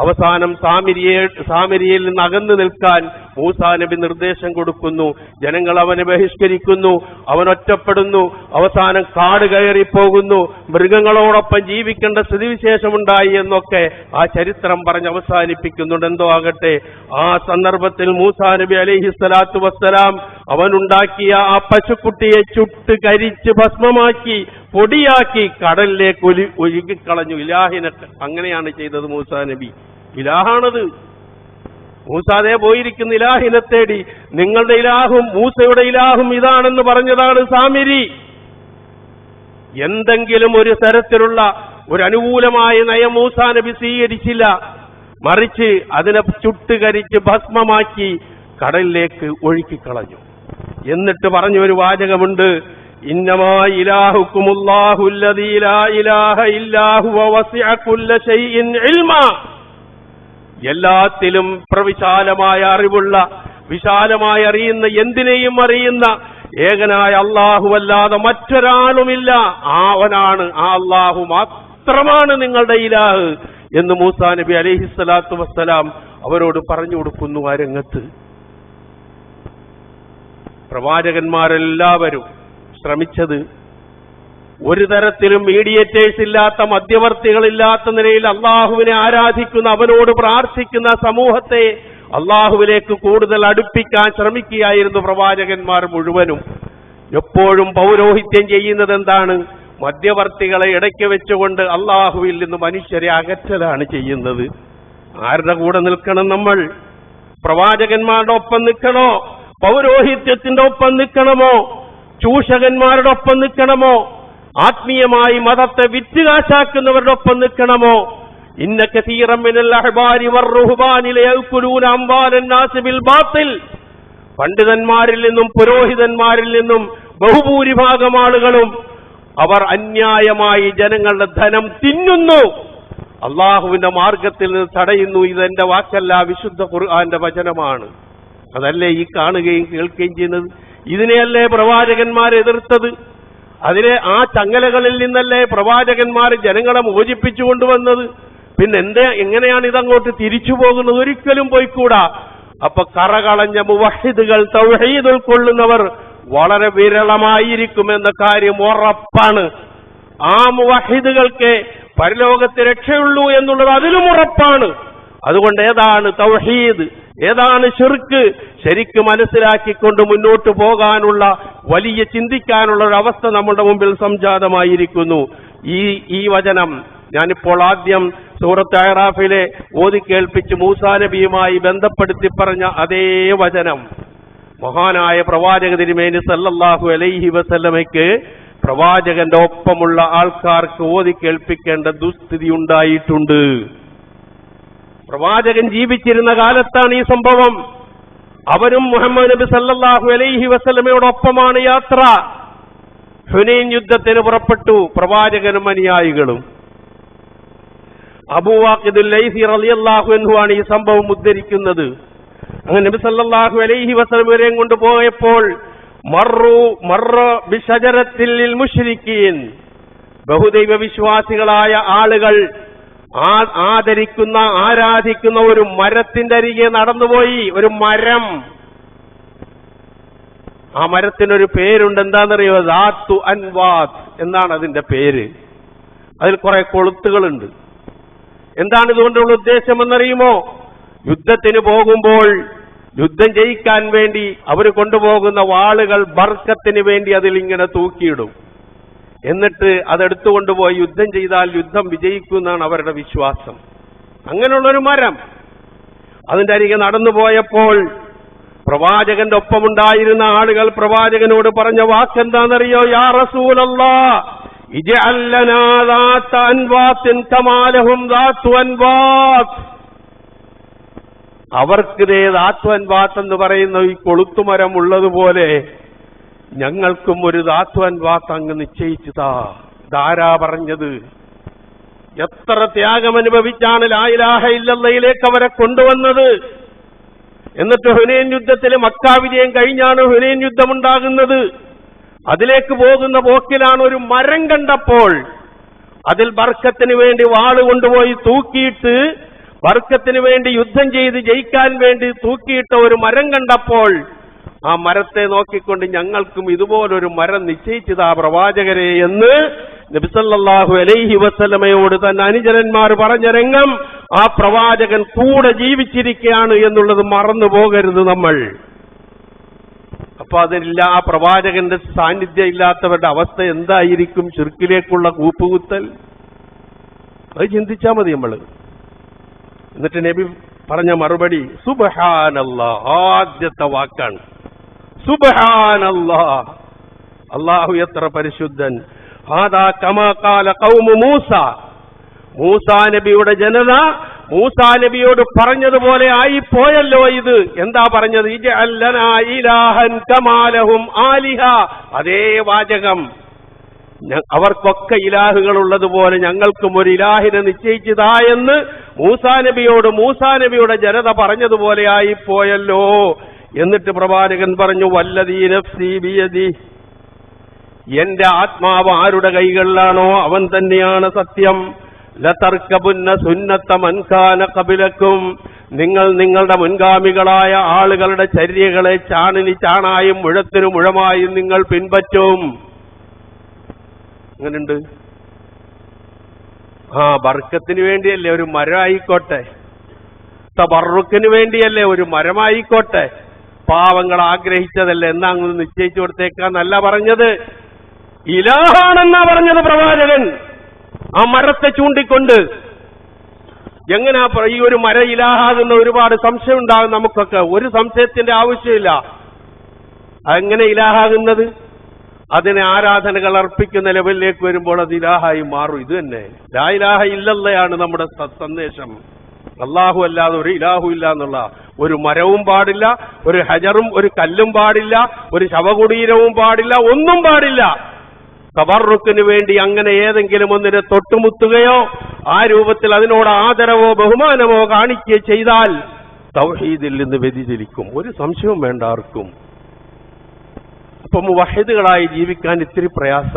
അവസാനം സാമിരിയിൽ നിന്ന് അകന്നു നിൽക്കാൻ മൂസാ നബി നിർദ്ദേശം കൊടുക്കുന്നു. ജനങ്ങൾ അവനെ ബഹിഷ്കരിക്കുന്നു, അവൻ ഒറ്റപ്പെടുന്നു. അവസാനം കാട് കയറിപ്പോകുന്നു. മൃഗങ്ങളോടൊപ്പം ജീവിക്കേണ്ട സ്ഥിതിവിശേഷമുണ്ടായി എന്നൊക്കെ ആ ചരിത്രം പറഞ്ഞ് അവസാനിപ്പിക്കുന്നുണ്ട്. എന്തോ ആകട്ടെ, ആ സന്ദർഭത്തിൽ മൂസാ നബി അലൈഹിസ്സലാത്തു വസ്സലാം അവനുണ്ടാക്കിയ ആ പശുക്കുട്ടിയെ ചുട്ട് കരിച്ച് ഭസ്മമാക്കി പൊടിയാക്കി കടലിലേക്ക് ഒഴുകിക്കളഞ്ഞു. ഇലാഹിനെ അങ്ങനെയാണ് ചെയ്തത് മൂസാ നബി. ഇലാഹാണത്. മൂസാദേ പോയിരിക്കുന്ന ഇലാഹിനെ തേടി. നിങ്ങളുടെ ഇലാഹും മൂസയുടെ ഇലാഹും ഇതാണെന്ന് പറഞ്ഞതാണ് സാമിരി. എന്തെങ്കിലും ഒരു തരത്തിലുള്ള ഒരു അനുകൂലമായ നയം മൂസാ നബി സ്വീകരിച്ചില്ല. മറിച്ച് അതിനെ ചുട്ടുകരിച്ച് ഭസ്മമാക്കി കടലിലേക്ക് ഒഴുക്കിക്കളഞ്ഞു. എന്നിട്ട് പറഞ്ഞ ഒരു വാചകമുണ്ട്, ഇന്നമാ ഇലാഹുക്കുമുല്ലാഹുല്ലദീ ലാ ഇലാഹ ഇല്ലാ ഹുവ വസിഅ കുല്ല ശൈഇൻ ഇൽമാ. എല്ലാത്തിലും പ്രവിശാലമായ അറിവുള്ള, വിശാലമായി അറിയുന്ന, എന്തിനേയും അറിയുന്ന ഏകനായ അല്ലാഹുവല്ലാതെ മറ്റൊരാളുമില്ല. അവനാണ്, ആ അല്ലാഹു മാത്രമാണ് നിങ്ങളുടെ ഇലാഹ് എന്ന് മൂസാ നബി അലൈഹിസ്സലാത്തു വസ്സലാം അവരോട് പറഞ്ഞു കൊടുക്കുന്നു. ആ രംഗത്ത് പ്രവാചകന്മാരെല്ലാവരും ശ്രമിച്ചത് ഒരു തരത്തിലും മീഡിയേറ്റേഴ്സ് ഇല്ലാത്ത, മധ്യവർത്തികളില്ലാത്ത നിലയിൽ അള്ളാഹുവിനെ ആരാധിക്കുന്ന, അവനോട് പ്രാർത്ഥിക്കുന്ന സമൂഹത്തെ അള്ളാഹുവിലേക്ക് കൂടുതൽ അടുപ്പിക്കാൻ ശ്രമിക്കുകയായിരുന്നു പ്രവാചകന്മാർ മുഴുവനും. എപ്പോഴും പൗരോഹിത്യം ചെയ്യുന്നത് എന്താണ്? മധ്യവർത്തികളെ ഇടയ്ക്ക് വെച്ചുകൊണ്ട് അള്ളാഹുവിൽ നിന്ന് മനുഷ്യരെ അകറ്റലാണ് ചെയ്യുന്നത്. ആരുടെ കൂടെ നിൽക്കണം നമ്മൾ? പ്രവാചകന്മാരുടെ ഒപ്പം നിൽക്കണോ? പൗരോഹിത്യത്തിന്റെ ഒപ്പം നിൽക്കണമോ? ചൂഷകന്മാരുടെ ഒപ്പം നിൽക്കണമോ? ആത്മീയമായി മതത്തെ വിറ്റുകാശാക്കുന്നവരുടെ ഒപ്പം നിൽക്കണമോ? ഇന്ന കസീറൻ മിനൽ അഹ്ബാരി വറുഹ്ബാനി ലയഅ്കുലൂന അംവാലൻ നാസി ബിൽ ബാത്തിൽ. പണ്ഡിതന്മാരിൽ നിന്നും പുരോഹിതന്മാരിൽ നിന്നും ബഹുഭൂരിഭാഗം ആളുകളും അവർ അന്യായമായി ജനങ്ങളുടെ ധനം തിന്നുന്നു, അള്ളാഹുവിന്റെ മാർഗത്തിൽ നിന്ന് തടയുന്നു. ഇതെന്റെ വാക്കല്ല, വിശുദ്ധ ഖുർആന്റെ വചനമാണ്. അതല്ലേ ഈ കാണുകയും കേൾക്കുകയും ചെയ്യുന്നത്? ഇതിനെയല്ലേ പ്രവാചകന്മാർ എതിർത്തത്? അതിനെ ആ ചങ്ങലകളിൽ നിന്നല്ലേ പ്രവാചകന്മാർ ജനങ്ങളെ മോചിപ്പിച്ചു കൊണ്ടുവന്നത്? പിന്നെ എങ്ങനെയാണ് ഇതങ്ങോട്ട് തിരിച്ചു പോകുന്നത്? ഒരിക്കലും പോയിക്കൂടാ. അപ്പൊ കറകളഞ്ഞ മുവഹിദുകൾ, തൗഹീദ് ഉൾക്കൊള്ളുന്നവർ വളരെ വിരളമായിരിക്കുമെന്ന കാര്യം ഉറപ്പാണ്. ആ മുവഹിദുകൾക്ക് പരലോകത്ത് രക്ഷയുള്ളൂ എന്നുള്ളത് അതിലും ഉറപ്പാണ്. അതുകൊണ്ട് ഏതാണ് തൗഹീദ്? ഏതാണ് ശിർക്ക്, ശരിക്ക് മനസ്സിലാക്കിക്കൊണ്ട് മുന്നോട്ട് പോകാനുള്ള വലിയ ചിന്തിക്കാനുള്ള ഒരു അവസ്ഥ നമ്മുടെ മുമ്പിൽ സംജാതമായിരിക്കുന്നു. ഈ വചനം ഞാനിപ്പോൾ ആദ്യം സൂറത്ത് അഅറാഫിലെ ഓതി കേൾപ്പിച്ച് മൂസാ നബിയുമായി ബന്ധപ്പെടുത്തി പറഞ്ഞ അതേ വചനം മഹാനായ പ്രവാചക തിരുമേനി സല്ലല്ലാഹു അലൈഹി വസല്ലമയ്ക്ക് പ്രവാചകന്റെ ഒപ്പമുള്ള ആൾക്കാർക്ക് ഓതി കേൾപ്പിക്കേണ്ട ദുസ്ഥിതി ഉണ്ടായിട്ടുണ്ട്. പ്രവാചകൻ ജീവിച്ചിരുന്ന കാലത്താണ് ഈ സംഭവം. അവരും മുഹമ്മദ് നബി സല്ലല്ലാഹു അലൈഹി വസല്ലമയോടൊപ്പമാണ് യാത്ര. ഹുനൈൻ യുദ്ധത്തിന് പുറപ്പെട്ടു പ്രവാചകനും അനുയായികളും. അബൂ വാഖിദുൽ ലൈസി റളിയല്ലാഹു അൻഹു ആണ് ഈ സംഭവം ഉദ്ധരിക്കുന്നത്. അങ്ങനെ നബി സല്ലല്ലാഹു അലൈഹി വസല്ലം വരെയും കൊണ്ടുപോയപ്പോൾ മർറ ബിശജറത്തിൽ ലിൽ മുശ്രിക്കീൻ, ബഹുദൈവ വിശ്വാസികളായ ആളുകൾ ആദരിക്കുന്ന ആരാധിക്കുന്ന ഒരു മരത്തിന്റെ അരികെ നടന്നുപോയി. ഒരു മരം, ആ മരത്തിനൊരു പേരുണ്ട്. എന്താണെന്നറിയോ? ദാത്തു അൻവാത്ത് എന്നാണ് അതിന്റെ പേര്. അതിൽ കുറെ കൊളുത്തുകളുണ്ട്. എന്താണ് ഇതുകൊണ്ടുള്ള ഉദ്ദേശം എന്നറിയുമോ? യുദ്ധത്തിന് പോകുമ്പോൾ യുദ്ധം ജയിക്കാൻ വേണ്ടി അവർ കൊണ്ടുപോകുന്ന വാളുകൾ ബർക്കത്തിന് വേണ്ടി അതിൽ ഇങ്ങനെ തൂക്കിയിടും. എന്നിട്ട് അതെടുത്തുകൊണ്ടുപോയി യുദ്ധം ചെയ്താൽ യുദ്ധം വിജയിക്കുമെന്നാണ് അവരുടെ വിശ്വാസം. അങ്ങനെയുള്ളൊരു മരം. അതിന്റെ അരികെ നടന്നുപോയപ്പോൾ പ്രവാചകന്റെ ഒപ്പമുണ്ടായിരുന്ന ആളുകൾ പ്രവാചകനോട് പറഞ്ഞ വാക്കെന്താണെന്നറിയോ? യാ റസൂലല്ലാഹ് ഇജ്അൽ ലനാ ദാത അൻവാത്തിൻ കമാ ലഹും ദാതു അൻവാത്ത്. അവർക്കിതേ ദാത്തു അൻവാത്ത് എന്ന് പറയുന്ന ഈ കൊളുത്തുമരം ഉള്ളതുപോലെ ഞങ്ങൾക്കും ഒരു ദാത്തു അൻവാത്ത് അങ്ങ് നിശ്ചയിച്ചതാ. ഇതാരാ പറഞ്ഞത്? എത്ര ത്യാഗമനുഭവിച്ചാണ് ലാ ഇലാഹ ഇല്ലല്ലാഹിലേക്ക് അവരെ കൊണ്ടുവന്നത്. എന്നിട്ട് ഹുനൈൻ യുദ്ധത്തിൽ മക്ക വിജയം കഴിഞ്ഞാണ് ഹുനൈൻ യുദ്ധമുണ്ടാകുന്നത്. അതിലേക്ക് പോകുന്ന പോക്കിലാണ് ഒരു മരം കണ്ടപ്പോൾ അതിൽ ബർക്കത്തിന് വേണ്ടി വാള് കൊണ്ടുപോയി തൂക്കിയിട്ട് ബർക്കത്തിന് വേണ്ടി യുദ്ധം ചെയ്ത് ജയിക്കാൻ വേണ്ടി തൂക്കിയിട്ട ഒരു മരം കണ്ടപ്പോൾ ആ മരത്തെ നോക്കിക്കൊണ്ട് ഞങ്ങൾക്കും ഇതുപോലൊരു മരം നിശ്ചയിച്ചതാ പ്രവാചകരെ എന്ന് നബി സല്ലല്ലാഹു അലൈഹി വസല്ലമയോട് തന്നെ അനുചരന്മാർ പറഞ്ഞ രംഗം ആ പ്രവാചകൻ കൂടെ ജീവിച്ചിരിക്കുകയാണ് എന്നുള്ളത് മറന്നു പോകരുത് നമ്മൾ. അപ്പൊ അതില്ല, ആ പ്രവാചകന്റെ സാന്നിധ്യം ഇല്ലാത്തവരുടെ അവസ്ഥ എന്തായിരിക്കും? ശിർക്കിലേക്കുള്ള കൂപ്പുകുത്തൽ. അത് ചിന്തിച്ചാൽ മതി നമ്മൾ. എന്നിട്ട് നബി പറഞ്ഞ മറുപടി സുബ്ഹാനല്ലാഹ്. ആദ്യത്തെ വാക്കാണ് സുബ്ഹാനല്ലാഹ്. അല്ലാഹു എത്ര പരിശുദ്ധൻ. ഹാദാ കമാ ഖാല ഖൗമു മൂസ. മൂസാ നബിയുടെ ജനത മൂസാ നബിയോട് പറഞ്ഞതുപോലെ ആയിപ്പോയല്ലോ ഇത്. എന്താ പറഞ്ഞത്? ഇജ്അൽ ലനാ ഇലാഹൻ കമാ ലഹും ആലിഹ. അതേ വാചകം. അവർക്കൊക്കെ ഇലാഹുകൾ ഉള്ളതുപോലെ ഞങ്ങൾക്കും ഒരു ഇലാഹിനെ നിശ്ചയിച്ചതാ എന്ന് മൂസാ നബിയോട് മൂസാ നബിയുടെ ജനത പറഞ്ഞതുപോലെ ആയിപ്പോയല്ലോ. എന്നിട്ട് പ്രവാചകൻ പറഞ്ഞു വല്ലദീ നഫ്സി ബിയദി, എന്റെ ആത്മാവ് ആരുടെ കൈകളിലാണോ അവൻ തന്നെയാണ് സത്യം. ലതർക്കബുന്ന സുന്നത്ത മൻ കാന ഖബലക്കും, നിങ്ങൾ നിങ്ങളുടെ മുൻഗാമികളായ ആളുകളുടെ ചര്യകളെ ചാണിന് ചാണായും മുഴത്തിനു മുഴമായും നിങ്ങൾ പിൻപറ്റും. അങ്ങനുണ്ട്. ബർക്കത്തിന് വേണ്ടിയല്ലേ ഒരു മരമായിക്കോട്ടെ, തബറുക്കിന് വേണ്ടിയല്ലേ ഒരു മരമായിക്കോട്ടെ, പാവങ്ങൾ ആഗ്രഹിച്ചതല്ലേ എന്നാ അങ്ങ് നിശ്ചയിച്ചു കൊടുത്തേക്കാന്നല്ല പറഞ്ഞത്. ഇലാഹാണെന്നാ പറഞ്ഞത് പ്രവാചകൻ. ആ മരത്തെ ചൂണ്ടിക്കൊണ്ട് എങ്ങനാ ഈ ഒരു മര ഇലാഹാകുന്ന ഒരുപാട് സംശയം ഉണ്ടാകും നമുക്കൊക്കെ. ഒരു സംശയത്തിന്റെ ആവശ്യമില്ല. അതെങ്ങനെ ഇലാഹാകുന്നത്? അതിനെ ആരാധനകൾ അർപ്പിക്കുന്ന ലെവലിലേക്ക് വരുമ്പോൾ അത് ഇലാഹായി മാറും. ഇത് തന്നെ ലാ ഇലാഹ ഇല്ലല്ലയാണ് നമ്മുടെ സന്ദേശം. അല്ലാഹു അല്ലാതെ ഒരു ഇലാഹു ഇല്ല എന്നുള്ള. ഒരു മരവും പാടില്ല, ഒരു ഹജറും ഒരു കല്ലും പാടില്ല, ഒരു ശവകുടീരവും പാടില്ല, ഒന്നും പാടില്ല. തബറുക്കിന് വേണ്ടി അങ്ങനെ ഏതെങ്കിലും ഒന്നിനെ തൊട്ടുമുത്തുകയോ ആ രൂപത്തിൽ അതിനോട് ആദരവോ ബഹുമാനമോ കാണിക്കുകയോ ചെയ്താൽ തൗഹീദിൽ നിന്ന് വ്യതിചലിക്കും. ഒരു സംശയവും വേണ്ട ആർക്കും. അപ്പൊ മുവഹിദുകളായി ജീവിക്കാൻ ഇത്തിരി പ്രയാസ.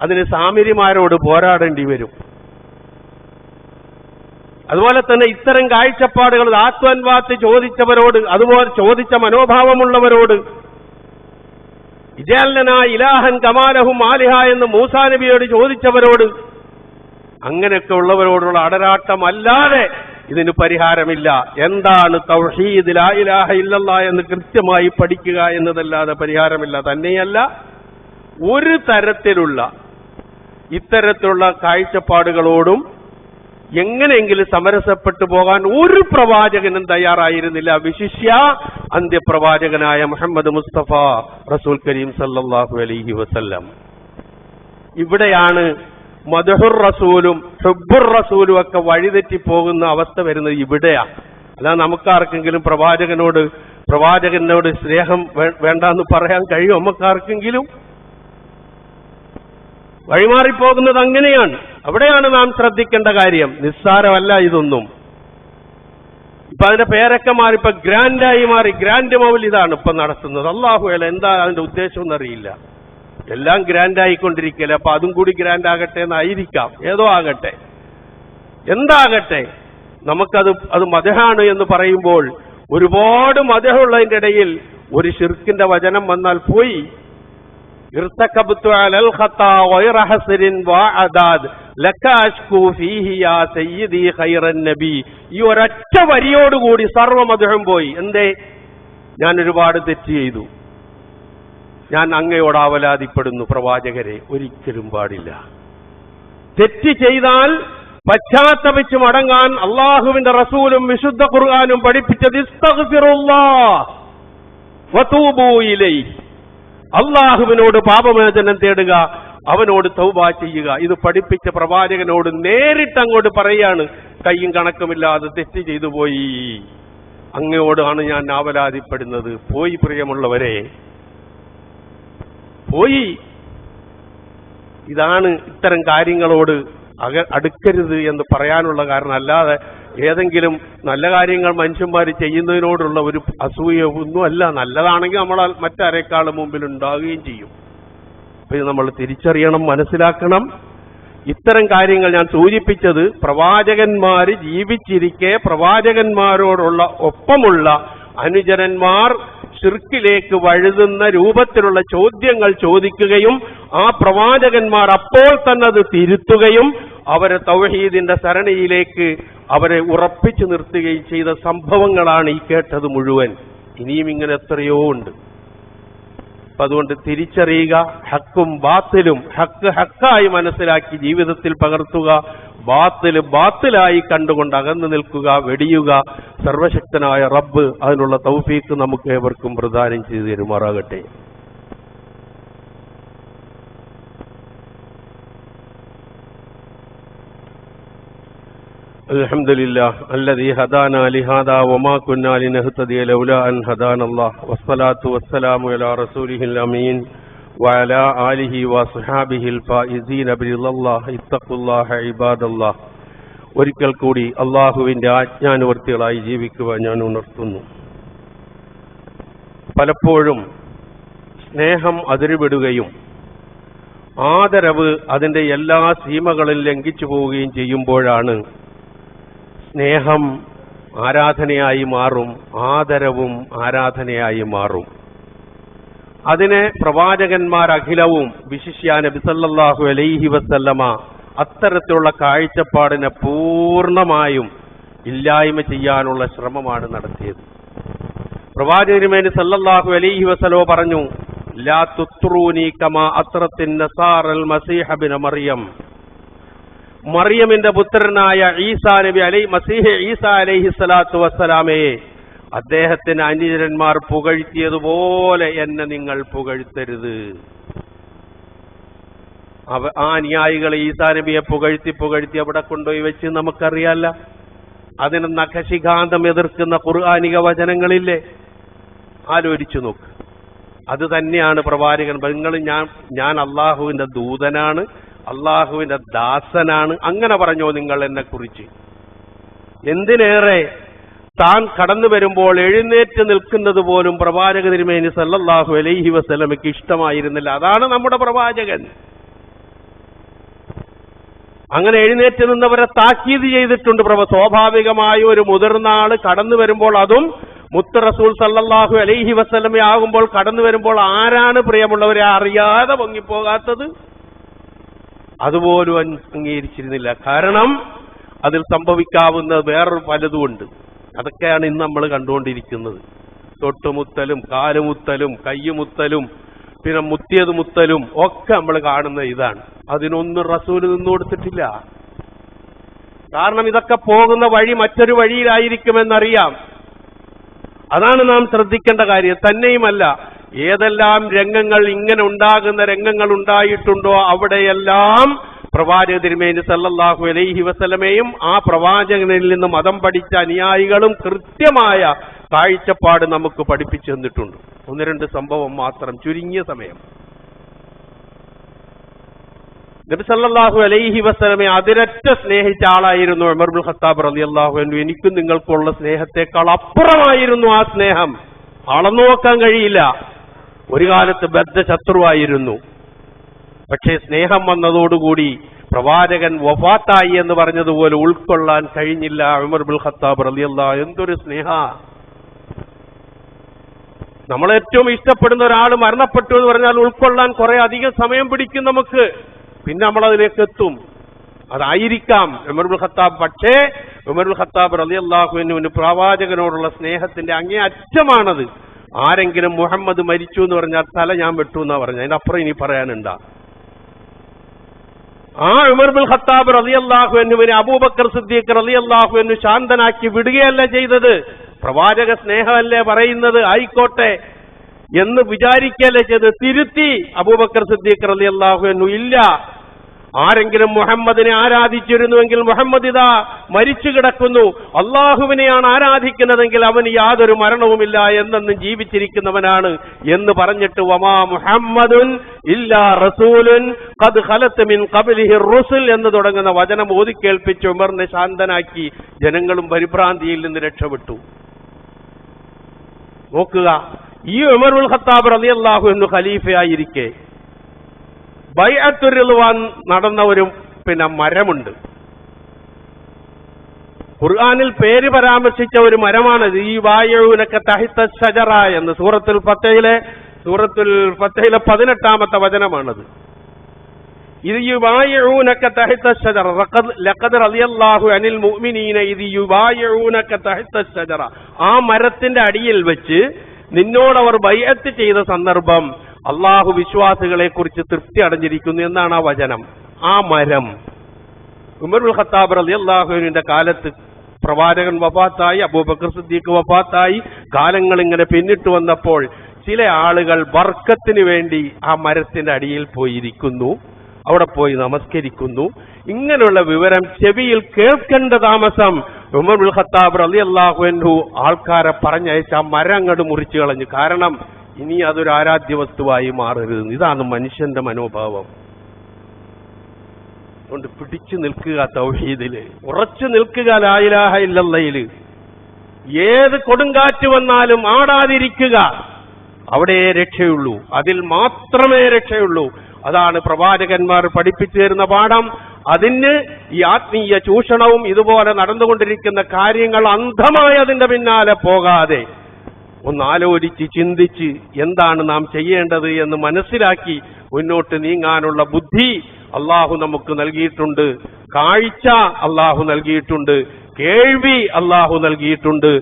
അതിന് സാമിരിമാരോട് പോരാടേണ്ടി വരും. അതുപോലെ തന്നെ ഇത്തരം കാഴ്ചപ്പാടുകൾ ആത്മൻവാത്ത് ചോദിച്ചവരോട്, അതുപോലെ ചോദിച്ച മനോഭാവമുള്ളവരോട്, ഇജ്അൽ ലനാ ഇലാഹൻ കമാ ലഹും ആലിഹ എന്ന് മൂസാ നബിയോട് ചോദിച്ചവരോട്, അങ്ങനെയൊക്കെ ഉള്ളവരോടുള്ള അടരാട്ടമല്ലാതെ ഇതിന് പരിഹാരമില്ല. എന്താണ് തൗഹീദ്, ലാ ഇലാഹ ഇല്ലല്ലാഹ് എന്ന് കൃത്യമായി പഠിക്കുക എന്നതല്ലാതെ പരിഹാരമില്ല. തന്നെയല്ല, ഒരു തരത്തിലുള്ള ഇത്തരത്തിലുള്ള കാഴ്ചപ്പാടുകളോടും എങ്ങനെയെങ്കിലും സമരസപ്പെട്ടു പോകാൻ ഒരു പ്രവാചകനും തയ്യാറായിരുന്നില്ല, വിശിഷ്യ അന്ത്യപ്രവാചകനായ മുഹമ്മദ് മുസ്തഫ റസൂൽ കരീം സല്ലല്ലാഹു അലൈഹി വസല്ലം. ഇവിടെയാണ് മദ്ഹുർ റസൂലും ഹുബ്ബുർ റസൂലും ഒക്കെ വഴിതെറ്റിപ്പോകുന്ന അവസ്ഥ വരുന്നത് ഇവിടെയാണ്. അല്ല നമുക്കാർക്കെങ്കിലും പ്രവാചകനോട് സ്നേഹം വേണ്ടെന്ന് പറയാൻ കഴിയും? നമുക്കാർക്കെങ്കിലും? വഴിമാറിപ്പോകുന്നത് അങ്ങനെയാണ്. അവിടെയാണ് നാം ശ്രദ്ധിക്കേണ്ട കാര്യം. നിസ്സാരമല്ല ഇതൊന്നും. ഇപ്പൊ അതിന്റെ പേരൊക്കെ മാറി, ഇപ്പൊ ഗ്രാൻഡായി മാറി. ഗ്രാൻഡ് മൗലിദാണ് ഇപ്പൊ നടത്തുന്നത്. അല്ലാഹു അല എന്താ അതിന്റെ ഉദ്ദേശം എന്നറിയില്ല. എല്ലാം ഗ്രാൻഡായിക്കൊണ്ടിരിക്കല്ലേ. അപ്പൊ അതും കൂടി ഗ്രാൻഡ് ആകട്ടെ എന്നായിരിക്കാം. ഏതോ ആകട്ടെ, എന്താകട്ടെ, അത് മദ്ഹാണ് എന്ന് പറയുമ്പോൾ ഒരുപാട് മദ്ഹുള്ളതിന്റെ ഇടയിൽ ഒരു ശിർക്കിന്റെ വചനം വന്നാൽ പോയി. ഇർതകബ്തു അലൽ ഖതാ ഗൈറ ഹസ്രിൻ വഅദാദ് ലക അഷ്കു ഫീഹി യാ സയ്യിദി ഖൈറൻ നബി. ഈ ഒരൊറ്റ വരിയോടുകൂടി സർവ്വ മദ്ഹും പോയി. എന്തേ? ഞാൻ ഒരുപാട് തെറ്റ് ചെയ്തു, ഞാൻ അങ്ങയോട് ആവലാതിപ്പെടുന്നു. പ്രവാചകരെ, ഒരിക്കലും പാടില്ല. തെറ്റ് ചെയ്താൽ പശ്ചാത്തപിച്ച് മടങ്ങാൻ അള്ളാഹുവിന്റെ റസൂലും വിശുദ്ധ ഖുർആനും പഠിപ്പിച്ചത് ഇസ്തഗ്ഫിറുല്ലാഹ് വതൂബൂ ഇലൈഹി. അള്ളാഹുവിനോട് പാപമോചനം തേടുക, അവനോട് തൗബ ചെയ്യുക. ഇത് പഠിപ്പിച്ച പ്രവാചകനോട് നേരിട്ട് അങ്ങോട്ട് പറയാണ്, കയ്യും കണക്കുമില്ലാതെ തെറ്റ് ചെയ്തു പോയി, അങ്ങയോടാണ് ഞാൻ ആവലാതിപ്പെടുന്നത്. പോയി പ്രിയമുള്ളവരെ, പോയി. ഇതാണ് ഇത്തരം കാര്യങ്ങളോട് അടുക്കരുത് എന്ന് പറയാനുള്ള കാരണം. അല്ലാതെ ഏതെങ്കിലും നല്ല കാര്യങ്ങൾ മനുഷ്യന്മാർ ചെയ്യുന്നതിനോടുള്ള ഒരു അസൂയ ഒന്നുമല്ല. നല്ലതാണെങ്കിൽ നമ്മൾ മറ്റാരേക്കാളും മുമ്പിൽ ഉണ്ടാവുകയും ചെയ്യും. അപ്പൊ ഇത് നമ്മൾ തിരിച്ചറിയണം, മനസ്സിലാക്കണം. ഇത്തരം കാര്യങ്ങൾ ഞാൻ സൂചിപ്പിച്ചത് പ്രവാചകന്മാര് ജീവിച്ചിരിക്കെ പ്രവാചകന്മാരോടുള്ള ഒപ്പമുള്ള അനുചരന്മാർ ശിർക്കിലേക്ക് വഴുതുന്ന രൂപത്തിലുള്ള ചോദ്യങ്ങൾ ചോദിക്കുകയും ആ പ്രവാചകന്മാർ അപ്പോൾ തന്നെ അത് തിരുത്തുകയും അവരെ തൗഹീദിന്റെ സരണിയിലേക്ക് അവരെ ഉറപ്പിച്ചു നിർത്തുകയും ചെയ്ത സംഭവങ്ങളാണ് ഈ കേട്ടത് മുഴുവൻ. ഇനിയും ഇങ്ങനെ എത്രയോ ഉണ്ട്. അപ്പൊ അതുകൊണ്ട് തിരിച്ചറിയുക, ഹക്കും ബാത്തിലും ഹക്ക് ഹക്കായി മനസ്സിലാക്കി ജീവിതത്തിൽ പകർത്തുക, ബാത്തില് ബാത്തിലായി കണ്ടുകൊണ്ട് അകന്നു നിൽക്കുക, വെടിയുക. സർവശക്തനായ റബ്ബ് അതിനുള്ള തൗഫീക്ക് നമുക്ക് ഏവർക്കും പ്രദാനം ചെയ്തു തരുമാറാകട്ടെ. അൽഹംദുലില്ലാഹ് അല്ലദീ ഹദാനാ ലിഹാദാ വമാ കുന്നാ ലിനഹ്തദിയ ലൗലാ അൻ ഹദാനല്ലാഹ് വസ്സലാത്തു വസ്സലാമു അലാ റസൂലിഹിൽ അമീൻ വഅലാ ആലിഹി വസ്ഹാബിഹിൽ ഫായിസീന ബിറില്ലാഹി ഇത്തഖുല്ലാഹ ഇബാദല്ലാഹ്. ഒരിക്കൽ കൂടി അള്ളാഹുവിന്റെ ആജ്ഞാനുവർത്തികളായി ജീവിക്കുവാൻ ഞാൻ ഉണർത്തുന്നു. പലപ്പോഴും സ്നേഹം അതിരുവിടുകയും ആദരവ് അതിന്റെ എല്ലാ സീമകളിൽ ലംഘിച്ചു പോവുകയും ചെയ്യുമ്പോഴാണ് സ്നേഹം ആരാധനയായി മാറും, ആദരവും ആരാധനയായി മാറും. അതിനെ പ്രവാചകന്മാരഖിലവും വിശിഷ്യ നബി സല്ലല്ലാഹു അലൈഹി വസല്ലമ അത്തരത്തിലുള്ള കാഴ്ചപ്പാടിനെ പൂർണ്ണമായും ഇല്ലായ്മ ചെയ്യാനുള്ള ശ്രമമാണ് നടത്തിയത്. പ്രവാചകൻ സല്ലല്ലാഹു അലൈഹി വസല്ലമ പറഞ്ഞു, ലാ തുത്രൂനി കമാ അത്രത്തിൻ നസാറൽ മസീഹ ബിന മറിയം. മറിയമിന്റെ പുത്രനായ ഈസാ നബി മസീഹ് ഈസാ അലൈഹി സ്വലാത്തു വസ്സലാമയെ അദ്ദേഹത്തിന് അനുചരന്മാർ പുകഴ്ത്തിയതുപോലെ എന്നെ നിങ്ങൾ പുകഴ്ത്തരുത്. ആ അനുയായികൾ ഈസാ നബിയെ പുകഴ്ത്തി അവിടെ കൊണ്ടുപോയി വെച്ച് നമുക്കറിയാല്ല. അതിന് നഖശിഖാന്തം എതിർക്കുന്ന ഖുർആനിക വചനങ്ങളില്ലേ? ആലോചിച്ചു നോക്ക്. അത് തന്നെയാണ് പ്രവാചകൻ. നിങ്ങൾ ഞാൻ അള്ളാഹുവിന്റെ ദൂതനാണ്, അള്ളാഹുവിന്റെ ദാസനാണ്, അങ്ങനെ പറഞ്ഞോ നിങ്ങൾ എന്നെ കുറിച്ച്? എന്തിനേറെ താൻ കടന്നു വരുമ്പോൾ എഴുന്നേറ്റ് നിൽക്കുന്നത് പോലും പ്രവാചക തിരുമേനി സല്ലല്ലാഹു അലൈഹി വസല്ലമയ്ക്ക് ഇഷ്ടമായിരുന്നില്ല. അതാണ് നമ്മുടെ പ്രവാചകൻ. അങ്ങനെ എഴുന്നേറ്റ് നിന്നവരെ താക്കീത് ചെയ്തിട്ടുണ്ട്. സ്വാഭാവികമായ ഒരു മുതിർന്ന ആള് കടന്നു വരുമ്പോൾ, അതും മുത്ത് റസൂൽ സല്ലല്ലാഹു അലൈഹി വസല്ലമ ആകുമ്പോൾ കടന്നു വരുമ്പോൾ ആരാണ് പ്രിയമുള്ളവരെ അറിയാതെ പൊങ്ങിപ്പോകാത്തത്? അതുപോലും അംഗീകരിച്ചിരുന്നില്ല. കാരണം അതിൽ സംഭവിക്കാവുന്ന വേറൊരു പലതുമുണ്ട്. അതൊക്കെയാണ് ഇന്ന് നമ്മൾ കണ്ടുകൊണ്ടിരിക്കുന്നത്. തൊട്ടുമുത്തലും കാലുമുത്തലും കയ്യുമുത്തലും പിന്നെ മുത്തിയത് മുത്തലും ഒക്കെ നമ്മൾ കാണുന്ന ഇതാണ്. അതിനൊന്നും റസൂല് നിന്നു കൊടുത്തിട്ടില്ല. കാരണം ഇതൊക്കെ പോകുന്ന വഴി മറ്റൊരു വഴിയിലായിരിക്കുമെന്നറിയാം. അതാണ് നാം ശ്രദ്ധിക്കേണ്ട കാര്യം. തന്നെയുമല്ല, ഏതെല്ലാം രംഗങ്ങൾ ഇങ്ങനെ ഉണ്ടാകുന്ന രംഗങ്ങൾ ഉണ്ടായിട്ടുണ്ടോ അവിടെയെല്ലാം പ്രവാചക തിരുമേനി സല്ലല്ലാഹു അലൈഹി വസല്ലമയും ആ പ്രവാചകനിൽ നിന്ന് മതം പഠിച്ച അനുയായികളും കൃത്യമായ കാഴ്ചപ്പാട് നമുക്ക് പഠിപ്പിച്ചു തന്നിട്ടുണ്ട്. ഒന്ന് രണ്ട് സംഭവം മാത്രം, ചുരുങ്ങിയ സമയം. നബി സല്ലല്ലാഹു അലൈഹി വസല്ലമയെ അതിരറ്റ സ്നേഹിച്ച ആളായിരുന്നു ഉമർ ഇബ്നുൽ ഖത്താബ് റളിയല്ലാഹു അൻഹു. എനിക്കും നിങ്ങൾക്കുള്ള സ്നേഹത്തെക്കാൾ അപ്പുറമായിരുന്നു ആ സ്നേഹം. അളന്നു നോക്കാൻ കഴിയില്ല. ഒരു കാലത്ത് ബദ്ധശത്രുവായിരുന്നു. പക്ഷേ സ്നേഹം വന്നതോടുകൂടി പ്രവാചകൻ വഫാത്തായി എന്ന് പറഞ്ഞതുപോലെ ഉൾക്കൊള്ളാൻ കഴിഞ്ഞില്ല ഉമർ ഇബ്നുൽ ഖത്താബ് റളിയല്ലാഹു. എന്തൊരു സ്നേഹ! നമ്മളേറ്റവും ഇഷ്ടപ്പെടുന്ന ഒരാൾ മരണപ്പെട്ടു എന്ന് പറഞ്ഞാൽ ഉൾക്കൊള്ളാൻ കുറെ അധികം സമയം പിടിക്കും നമുക്ക്. പിന്നെ നമ്മളതിലേക്ക് എത്തും. അതായിരിക്കാം ഉമർ ഇബ്നുൽ ഖത്താബ്. പക്ഷേ ഉമർ ഇബ്നുൽ ഖത്താബ് റളിയല്ലാഹു അൻഹുവിന് പ്രവാചകനോടുള്ള സ്നേഹത്തിന്റെ അങ്ങേ അറ്റമാണത്. ആരെങ്കിലും മുഹമ്മദ് മരിച്ചു എന്ന് പറഞ്ഞാൽ തല ഞാൻ വെട്ടു എന്നാ പറഞ്ഞത്. അതിനപ്പുറം ഇനി പറയാനുണ്ടാ. ആ ഉമർ ഇബ്നുൽ ഖത്താബ് റളിയല്ലാഹു അൻഹുവിനെ അബൂബക്കർ സിദ്ദീഖ് റളിയല്ലാഹു അൻഹു ശാന്തനാക്കി വിടുകയല്ല ചെയ്തത്. പ്രവാചക സ്നേഹമല്ലേ പറയുന്നത്, ആയിക്കോട്ടെ എന്ന് വിചാരിക്കല്ലേ ചെയ്ത്. തിരുത്തി അബൂബക്കർ സിദ്ദീഖ് റളിയല്ലാഹു അൻഹു. ഇല്ല, ആരെങ്കിലും മുഹമ്മദിനെ ആരാധിച്ചിരുന്നുവെങ്കിൽ മുഹമ്മദ് ഇതാ മരിച്ചു കിടക്കുന്നു. അള്ളാഹുവിനെയാണ് ആരാധിക്കുന്നതെങ്കിൽ അവന് യാതൊരു മരണവുമില്ല, എന്നെന്നും ജീവിച്ചിരിക്കുന്നവനാണ് എന്ന് പറഞ്ഞിട്ട് വമാ മുഹമ്മദുൻ ഇല്ലാ റസൂലുൻ ഖദ് ഖലത് മിൻ ഖബ്ലിഹി റുസുൽ എന്ന് തുടങ്ങുന്ന വചനം ഓതിക്കേൾപ്പിച്ച് ഉമറിനെ ശാന്തനാക്കി. ജനങ്ങളും പരിഭ്രാന്തിയിൽ നിന്ന് രക്ഷപ്പെട്ടു. നോക്കുക, ഈ ഉമർ ഇബ്നുൽ ഖത്താബ് റളിയല്ലാഹു അൻഹു ഖലീഫയായിരിക്കെ ബൈഅത്തുർ റിദ്വാൻ നടന്ന ഒരു മരമുണ്ട്. ഖുർആനിൽ പേര് പരാമർശിച്ച ഒരു മരമാണത്. ഈ വായഊനക തഹ്ത ശജറ എന്ന് സൂറത്തുൽ ഫത്തഹിലെ 18ാമത്തെ വചനമാണത്. ഇത് യുബായിഊനക തഹ്ത ശജറ ലഖദ് റളിയല്ലാഹു അനിൽ മുഅ്മിനീന ഇദ് യുബായിഊനക തഹ്ത ശജറ. ആ മരത്തിന്റെ അടിയിൽ വെച്ച് നിന്നോടവർ ബൈഅത്ത് ചെയ്ത സന്ദർഭം അള്ളാഹു വിശ്വാസികളെ കുറിച്ച് തൃപ്തി അടഞ്ഞിരിക്കുന്നു എന്നാണ് ആ വചനം. ആ മരം ഉമർ ഇബ്നുൽ ഖത്താബ് റളിയല്ലാഹു അൻഹുവിന്റെ കാലത്ത് പ്രവാചകൻ വഫാത്തായി, അബൂബക്കർ സിദ്ദീഖ് വഫാത്തായി, കാലങ്ങൾ ഇങ്ങനെ പിന്നിട്ട് വന്നപ്പോൾ ചില ആളുകൾ ബർക്കത്തിന് വേണ്ടി ആ മരത്തിന്റെ അടിയിൽ പോയിരിക്കുന്നു, അവിടെ പോയി നമസ്കരിക്കുന്നു. ഇങ്ങനെയുള്ള വിവരം ചെവിയിൽ കേൾക്കേണ്ട താമസം ഉമർ ഇബ്നുൽ ഖത്താബ് റളിയല്ലാഹു അൻഹു ആൾക്കാരെ പറഞ്ഞയച്ച് ആ മരം അങ്ങോട്ട് മുറിച്ചു കളഞ്ഞു. കാരണം ഇനി അതൊരു ആരാധ്യ വസ്തുവായി മാറരുത്. ഇതാണ് മനുഷ്യന്റെ മനോഭാവം. കൊണ്ട് പിടിച്ചു നിൽക്കുക തൗഹീദില്, ഉറച്ചു നിൽക്കുക ലാ ഇലാഹ ഇല്ലല്ലാഹില്. ഏത് കൊടുങ്കാറ്റ് വന്നാലും ആടാതിരിക്കുക. അവിടെ രക്ഷയുള്ളൂ, അതിൽ മാത്രമേ രക്ഷയുള്ളൂ. അതാണ് പ്രവാചകന്മാർ പഠിപ്പിച്ചു തരുന്ന പാഠം. അതിന് ഈ ആത്മീയ ചൂഷണവും ഇതുപോലെ നടന്നുകൊണ്ടിരിക്കുന്ന കാര്യങ്ങൾ അന്ധമായി അതിന്റെ പിന്നാലെ പോകാതെ ഒന്നാലോചിച്ച് ചിന്തിച്ച് എന്താണ് നാം ചെയ്യേണ്ടത് എന്ന് മനസ്സിലാക്കി മുന്നോട്ട് നീങ്ങാനുള്ള ബുദ്ധി അള്ളാഹു നമുക്ക് നൽകിയിട്ടുണ്ട്. കാഴ്ച അള്ളാഹു നൽകിയിട്ടുണ്ട്. കേൾവി അള്ളാഹു നൽകിയിട്ടുണ്ട്.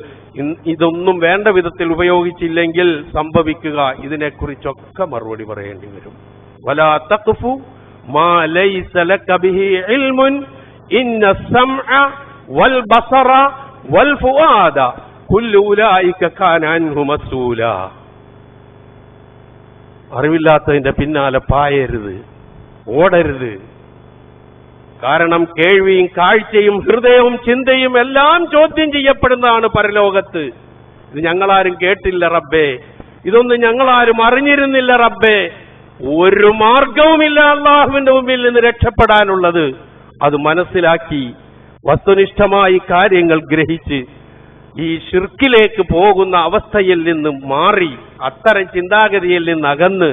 ഇതൊന്നും വേണ്ട വിധത്തിൽ ഉപയോഗിച്ചില്ലെങ്കിൽ സംഭവിക്കുക ഇതിനെക്കുറിച്ചൊക്കെ മറുപടി പറയേണ്ടി വരും. വലാ തഖ്ഫു മാ ലൈസ ലക ബിഹി ഇൽമുൻ ഇന്ന സമഅ വൽ ബസറ വൽ ഫുആദ കുല്ലു ഉലൈക കാന അൻഹു മസ്ഊല. അറിവില്ലാത്തതിന്റെ പിന്നാലെ പായരുത്, ഓടരുത്. കാരണം കേൾവിയും കാഴ്ചയും ഹൃദയവും ചിന്തയും എല്ലാം ചോദ്യം ചെയ്യപ്പെടുന്നതാണ് പരലോകത്ത്. ഇത് ഞങ്ങളാരും കേട്ടില്ല റബ്ബേ, ഇതൊന്നും ഞങ്ങളാരും അറിഞ്ഞിരുന്നില്ല റബ്ബേ. ഒരു മാർഗവുമില്ല അള്ളാഹുവിന്റെ മുമ്പിൽ നിന്ന് രക്ഷപ്പെടാനുള്ളത്. അത് മനസ്സിലാക്കി വസ്തുനിഷ്ഠമായി കാര്യങ്ങൾ ഗ്രഹിച്ച് ഈ ശിർക്കിലേക്ക് പോകുന്ന അവസ്ഥയിൽ നിന്ന് മാറി അത്തരം ചിന്താഗതിയിൽ നിന്ന് അകന്ന്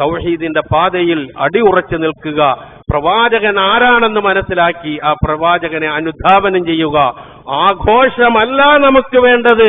തൗഹീദിന്റെ പാതയിൽ അടിയുറച്ചു നിൽക്കുക. പ്രവാചകൻ ആരാണെന്ന് മനസ്സിലാക്കി ആ പ്രവാചകനെ അനുധാവനം ചെയ്യുക. ആഘോഷമല്ല നമുക്ക് വേണ്ടത്,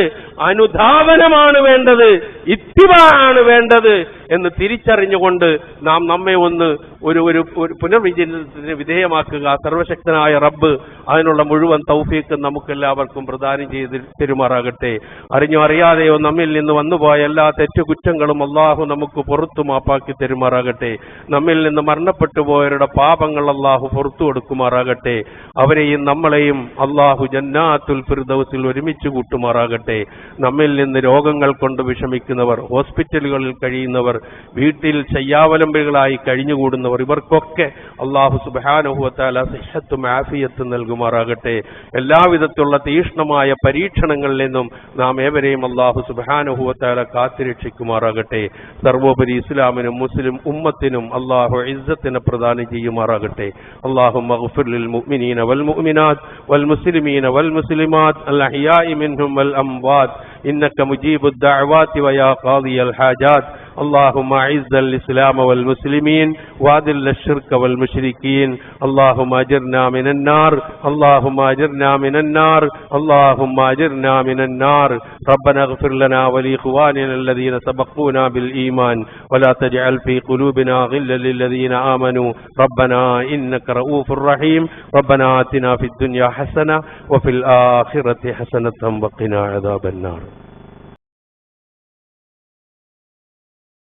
അനുധാവനമാണ് വേണ്ടത്, ഇത്തിബാഅാണ് വേണ്ടത് എന്ന് തിരിച്ചറിഞ്ഞുകൊണ്ട് നാം നമ്മെ ഒന്ന് ഒരു പുനർവിചിന്തനത്തിന് വിധേയമാക്കുക. സർവശക്തനായ റബ്ബ് അതിനുള്ള മുഴുവൻ തൗഫീഖ് നമുക്കെല്ലാവർക്കും പ്രദാനം ചെയ്ത് പെരുമാറാകട്ടെ. അറിഞ്ഞോ അറിയാതെയോ നമ്മിൽ നിന്ന് വന്നുപോയ എല്ലാ തെറ്റുകുറ്റങ്ങളും അള്ളാഹു നമുക്ക് പുറത്തു മാപ്പാക്കി തരുമാറാകട്ടെ. നമ്മിൽ നിന്ന് മരണപ്പെട്ടു പോയവരുടെ പാപങ്ങൾ അള്ളാഹു പുറത്തു കൊടുക്കുമാറാകട്ടെ. അവരെയും നമ്മളെയും അള്ളാഹു ജന്നാത്തുൽ ഫിർദൗസിൽ ഒരുമിച്ച് കൂട്ടുമാറാകട്ടെ. നമ്മിൽ നിന്ന് രോഗങ്ങൾ കൊണ്ട് വിഷമിക്കുന്നവർ, ഹോസ്പിറ്റലുകളിൽ കഴിയുന്നവർ, വീട്ടിൽ ശയ്യാവലംബികളായി കഴിഞ്ഞുകൂടുന്നവർ, ഇവർക്കൊക്കെ അള്ളാഹു സുബ്ഹാനഹു വ തആല സിഹത്തും ആഫിയത്തും നൽകുമാറാകട്ടെ. എല്ലാവിധത്തിലുള്ള തീക്ഷ്ണമായ പരീക്ഷണങ്ങളിൽ നിന്നും നാം ഏവരെയും അള്ളാഹു സുബ്ഹാനഹു വ തആല കാത്തുരക്ഷിക്കുമാറാകട്ടെ. സർവോപരി ഇസ്ലാമിനും മുസ്ലിം ഉമ്മത്തിനും അള്ളാഹു ഇസ്സത്തിനെ പ്രദാനം ചെയ്യുമാറാകട്ടെ. അല്ലാഹുമ്മ ഗ്ഫിർ ലിൽ മുഅ്മിനീന വൽ മുഅ്മിനാത്ത് വൽ മുസ്ലിമീന വൽ മുസ്ലിമാത്ത് അൽ അഹ്യാഇ മിൻഹും വൽ അംവാത്ത് ഇന്നക മുജീബുദ് ദഅവാതി വയാ ഖാദിയൽ ഹാജാത്ത്. اللهم اعز الاسلام والمسلمين واذل الشرك والمشركين. اللهم اجرنا من النار، اللهم اجرنا من النار، اللهم اجرنا من النار. ربنا اغفر لنا ولاخواننا الذين سبقونا بالايمان ولا تجعل في قلوبنا غلا للذين امنوا ربنا انك رؤوف رحيم. ربنا آتنا في الدنيا حسنة وفي الآخرة حسنة وقنا عذاب النار.